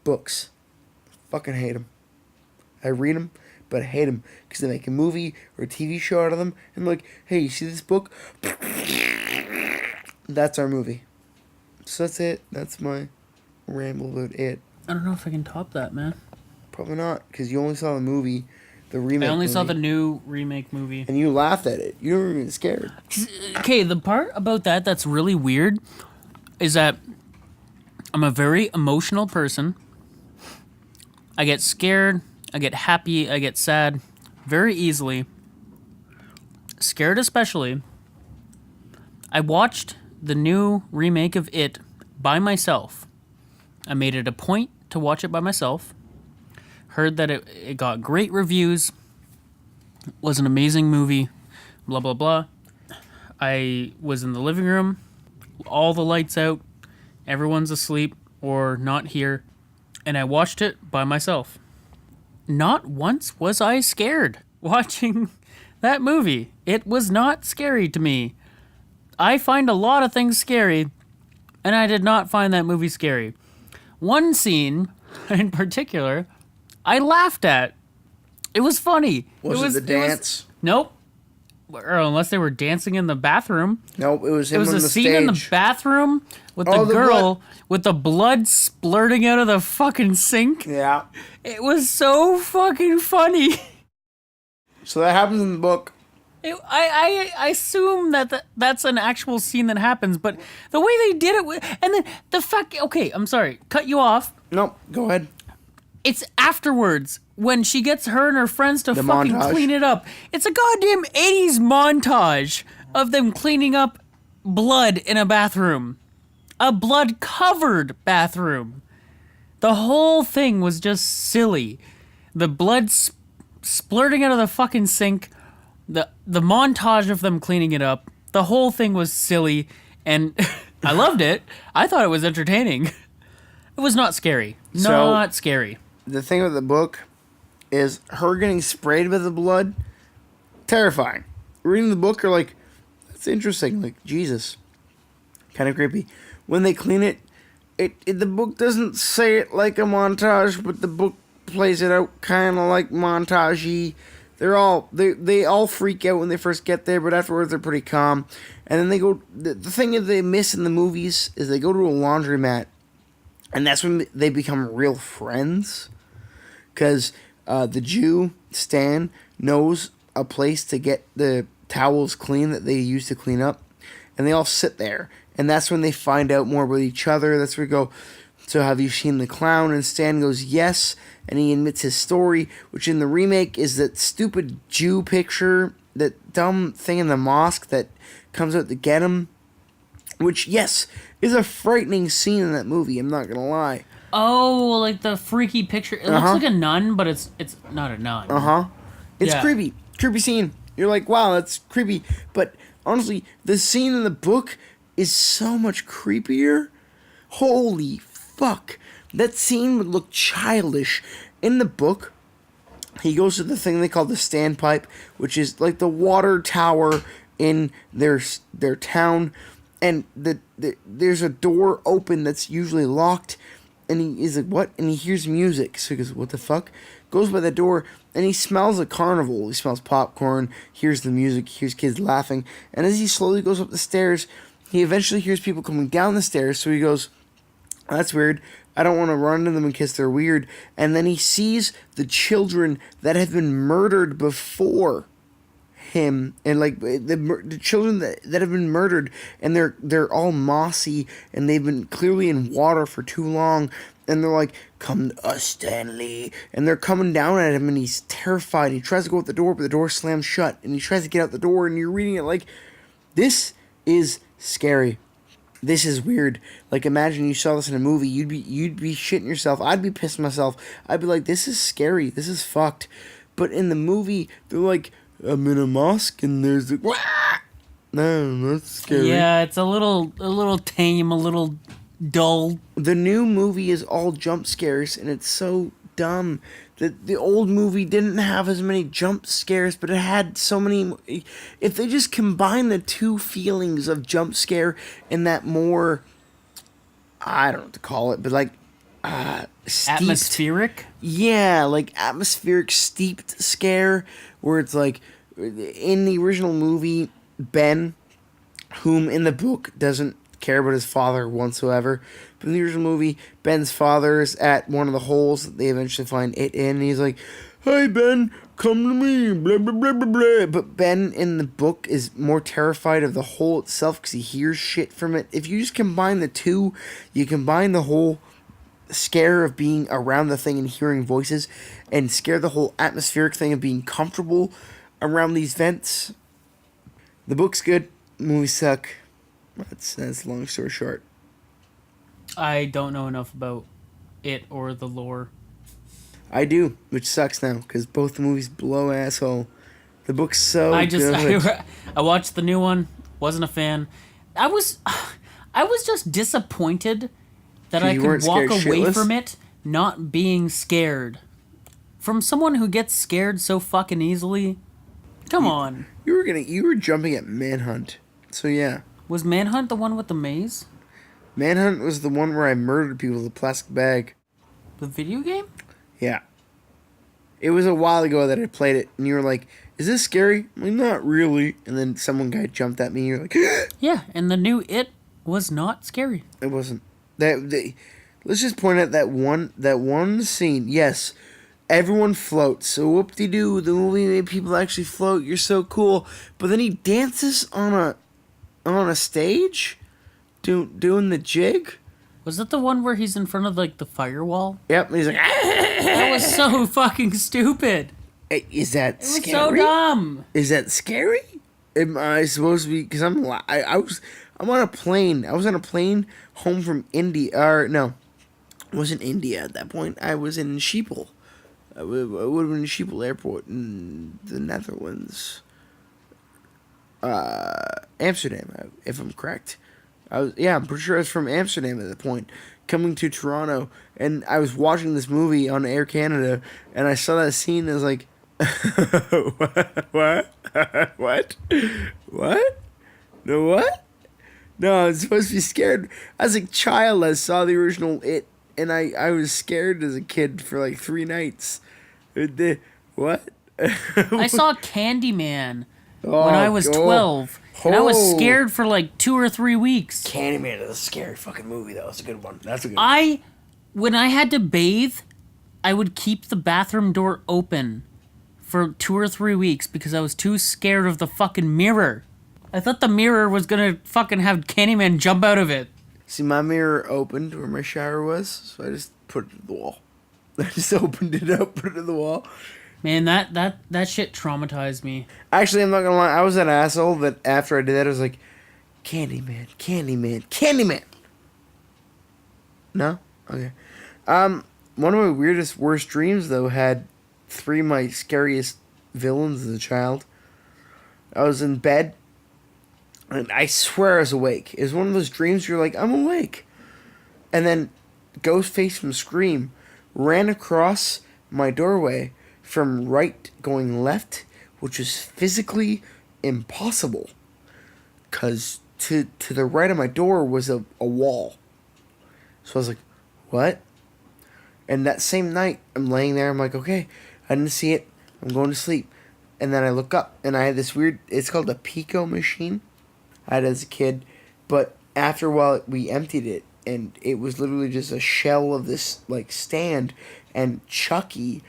Books. Fucking hate them. I read them, but I hate them because they make a movie or a TV show out of them, and like, hey, you see this book? That's our movie. So that's it. That's my ramble about it. I don't know if I can top that, man. Probably not, because you only saw the movie, the remake. I only saw the new remake movie. And you laughed at it. You were even scared. Okay, the part about that's really weird is that I'm a very emotional person. I get scared, I get happy, I get sad very easily. Scared especially. I watched the new remake of It by myself. I made it a point to watch it by myself. Heard that it got great reviews. Was an amazing movie. Blah, blah, blah. I was in the living room. All the lights out. Everyone's asleep or not here, and I watched it by myself. Not once was I scared watching that movie. It was not scary to me. I find a lot of things scary, and I did not find that movie scary. One scene in particular, I laughed at. It was funny. Was it the dance? Nope. Or unless they were dancing in the bathroom. Nope, it was him It was on a the scene stage. in the bathroom with the the girl with the blood splurting out of the fucking sink. Yeah. It was so fucking funny. So that happens in the book. I assume that's an actual scene that happens, but the way they did it, and then the fact, okay, I'm sorry, cut you off. Nope, go ahead. It's afterwards when she gets her and her friends to The fucking montage. clean it up. It's a goddamn 80s montage of them cleaning up blood in a bathroom. A blood-covered bathroom. The whole thing was just silly. The blood splurting out of the fucking sink, the montage of them cleaning it up, the whole thing was silly, and I loved it. I thought it was entertaining. It was not scary. Not scary. The thing with the book is her getting sprayed with the blood, terrifying. Reading the book, you're like, that's interesting. Like, Jesus. Kind of creepy. When they clean it, the book doesn't say it like a montage, but the book plays it out kind of like montage-y. They all freak out when they first get there, but afterwards they're pretty calm. And then they go, the thing that they miss in the movies is they go to a laundromat, and that's when they become real friends. Because the Jew, Stan, knows a place to get the towels clean that they use to clean up. And they all sit there. And that's when they find out more about each other. That's where we go, so have you seen the clown? And Stan goes, yes. And he admits his story, which in the remake is that stupid Jew picture, that dumb thing in the mosque that comes out to get him. Which, yes, is a frightening scene in that movie, I'm not going to lie. Oh, like the freaky picture. It looks like a nun, but it's not a nun. It's Yeah. creepy. Creepy scene. You're like, wow, that's creepy. But honestly, the scene in the book is so much creepier. Holy fuck. That scene would look childish. In the book, he goes to the thing they call the standpipe, which is like the water tower in their town. And there's a door open that's usually locked. And he is like, what? And he hears music. So he goes, what the fuck? Goes by the door, and he smells a carnival. He smells popcorn, hears the music, hears kids laughing. And as he slowly goes up the stairs, he eventually hears people coming down the stairs. So he goes, that's weird. I don't want to run into them in case they're weird. And then he sees the children that have been murdered before him, and like the children that have been murdered, and they're all mossy, and they've been clearly in water for too long, and they're like, come to us, Stanley, and they're coming down at him, and he's terrified. He tries to go out the door, but the door slams shut, and he tries to get out the door, and you're reading it like, this is scary. This is weird. Like, imagine you saw this in a movie, you'd be shitting yourself. I'd be pissing myself. I'd be like, this is scary. This is fucked. But in the movie, they're like, I'm in a mosque and there's a... No, that's scary. Yeah, it's a little tame, a little dull. The new movie is all jump scares, and it's so dumb. The old movie didn't have as many jump scares, but it had so many... If they just combine the two feelings of jump scare and that more... I don't know what to call it, but like... steeped, Atmospheric? Yeah, like atmospheric steeped scare, where it's like, in the original movie, Ben, whom in the book doesn't care about his father whatsoever, but in the original movie, Ben's father is at one of the holes that they eventually find it in, and he's like, hey Ben, come to me, blah blah blah blah blah. But Ben in the book is more terrified of the hole itself because he hears shit from it. If you just combine the two, you combine the whole scare of being around the thing and hearing voices, and scare the whole atmospheric thing of being comfortable around these vents. The book's good, movies suck. That's long story short. I don't know enough about it or the lore. I do, which sucks now because both the movies blow asshole. The book's so good. I watched the new one, wasn't a fan. I was just disappointed that 'Cause I you could weren't walk scared away shitless? from it not being scared. From someone who gets scared so fucking easily. Come on. You were jumping at Manhunt. So yeah. Was Manhunt the one with the maze? Manhunt was the one where I murdered people with a plastic bag. The video game? Yeah. It was a while ago that I played it, and you were like, "Is this scary?" I'm like, "Not really." And then guy jumped at me, and you're like, Yeah, and the new It was not scary. "It wasn't." Let's just point out that one scene. Yes, everyone floats. So whoop-de-doo, the movie made people actually float. You're so cool. But then he dances on a stage, doing the jig. Was that the one where he's in front of like the firewall? Yep, and he's like, That was so fucking stupid. Hey, is that It was scary? so dumb. Is that scary? Am I supposed to be? Because I'm on a plane. I was on a plane home from India. Or no, I wasn't India at that point. I was in Schiphol. I would have been in Schiphol Airport in the Netherlands. Amsterdam, if I'm correct. I'm pretty sure I was from Amsterdam at the point, coming to Toronto, and I was watching this movie on Air Canada, and I saw that scene, and I was like, what? What? What? No, what? No, I was supposed to be scared. As a child, I saw the original It, and I was scared as a kid for like 3 nights. What? I saw Candyman Oh, when I was 12, and I was scared for like 2 or 3 weeks. Candyman is a scary fucking movie, though. It's a good one. That's a good one. When I had to bathe, I would keep the bathroom door open for 2 or 3 weeks because I was too scared of the fucking mirror. I thought the mirror was gonna fucking have Candyman jump out of it. See, my mirror opened where my shower was, so I just put it to the wall. I just opened it up, put it to the wall. Man, that shit traumatized me. Actually, I'm not gonna lie. I was that asshole that after I did that, I was like, Candyman, Candyman, Candyman. No? Okay. One of my worst dreams, though, had 3 of my scariest villains as a child. I was in bed, and I swear I was awake. It was one of those dreams where you're like, I'm awake. And then Ghostface from Scream ran across my doorway from right going left, which was physically impossible. Because to the right of my door was a wall. So I was like, what? And that same night, I'm laying there, I'm like, okay, I didn't see it, I'm going to sleep. And then I look up, and I had this weird, it's called a Pico machine. I had it as a kid, but after a while, we emptied it, and it was literally just a shell of this, like, stand, and Chucky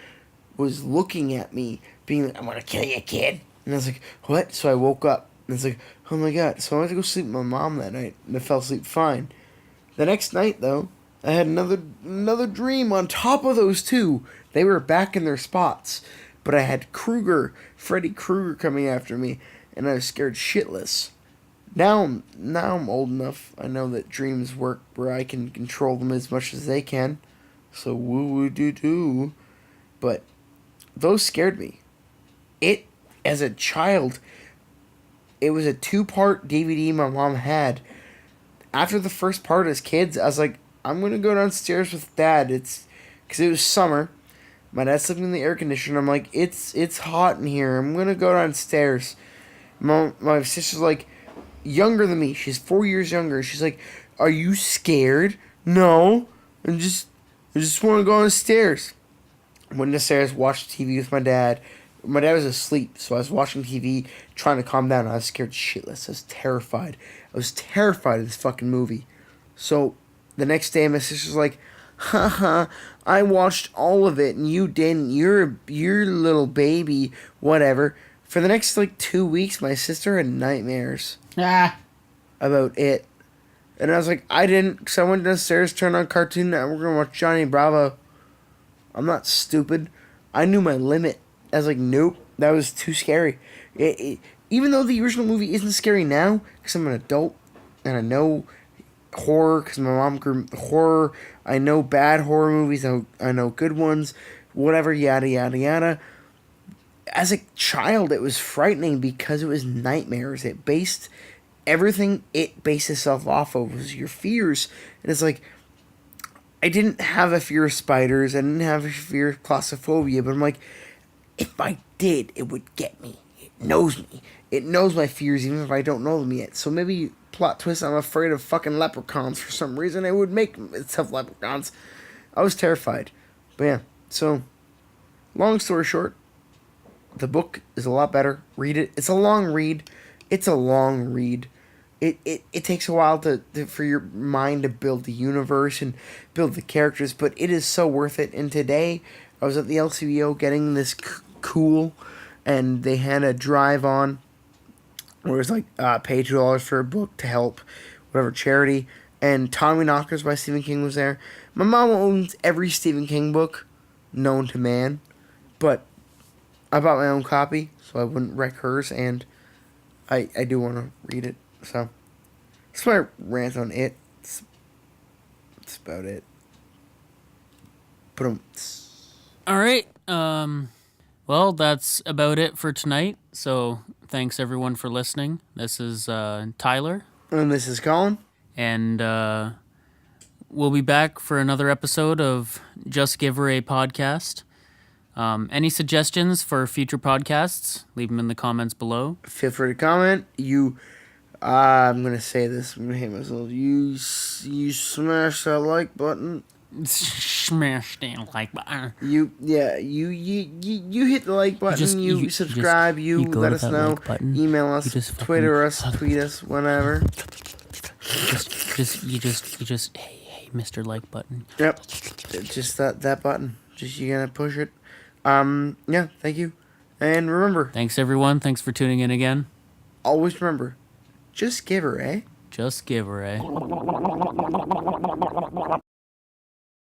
was looking at me, being like, I'm gonna kill you, kid. And I was like, what? So I woke up, and it's like, oh my god. So I went to go sleep with my mom that night, and I fell asleep fine. The next night, though, I had another dream on top of those 2. They were back in their spots, but I had Freddy Krueger coming after me, and I was scared shitless. Now I'm old enough. I know that dreams work where I can control them as much as they can. So woo-woo-doo-doo. But those scared me. It, as a child, it was a 2-part DVD my mom had. After the first part as kids, I was like, I'm going to go downstairs with Dad. Because it was summer. My dad's sleeping in the air conditioner. I'm like, it's hot in here. I'm going to go downstairs. My sister's like, younger than me. She's 4 years younger. She's like, are you scared? No. I just want to go downstairs. Went downstairs, watched TV with my dad. My dad was asleep, so I was watching TV, trying to calm down. I was scared shitless. I was terrified. I was terrified of this fucking movie. So the next day, my sister's like, haha, I watched all of it and you didn't. You're little baby, whatever. For the next 2 weeks, my sister had nightmares about it. And I was like, I didn't, because I went downstairs, turned on Cartoon Network, and watched Johnny Bravo. I'm not stupid. I knew my limit. I was like, nope, that was too scary. Even though the original movie isn't scary now, because I'm an adult, and I know horror, because my mom grew horror, I know bad horror movies, I know good ones, whatever, yada, yada, yada. As a child, it was frightening because it was nightmares. Everything it based itself off of was your fears. And it's like, I didn't have a fear of spiders. I didn't have a fear of claustrophobia. But I'm like, if I did, it would get me. It knows me. It knows my fears, even if I don't know them yet. So maybe plot twist. I'm afraid of fucking leprechauns for some reason. It would make itself leprechauns. I was terrified. But yeah. So, long story short, the book is a lot better. Read it. It's a long read. It's a long read. It takes a while for your mind to build the universe and build the characters, but it is so worth it. And today, I was at the LCBO getting this cool, and they had a drive on where it was like pay $2 for a book to help whatever charity. And Tommy Knockers by Stephen King was there. My mom owns every Stephen King book known to man, but I bought my own copy so I wouldn't wreck hers, and I do want to read it. So that's my rant on it. That's about it. All right. Well, that's about it for tonight. So thanks everyone for listening. This is Tyler. And this is Colin. And we'll be back for another episode of Just Give Her a Podcast. Any suggestions for future podcasts? Leave them in the comments below. Feel free to comment. I'm gonna say this. I'm gonna hate myself. You smash that like button. Smash that like button. You hit the like button. You subscribe. You let us know. Like email us. Twitter us. Tweet us. Whatever. You just hey Mr. Like button. Yep. Just that button. Just you gotta push it. Yeah. Thank you. And remember. Thanks everyone. Thanks for tuning in again. Always remember. Just give her, eh? Just give her, eh?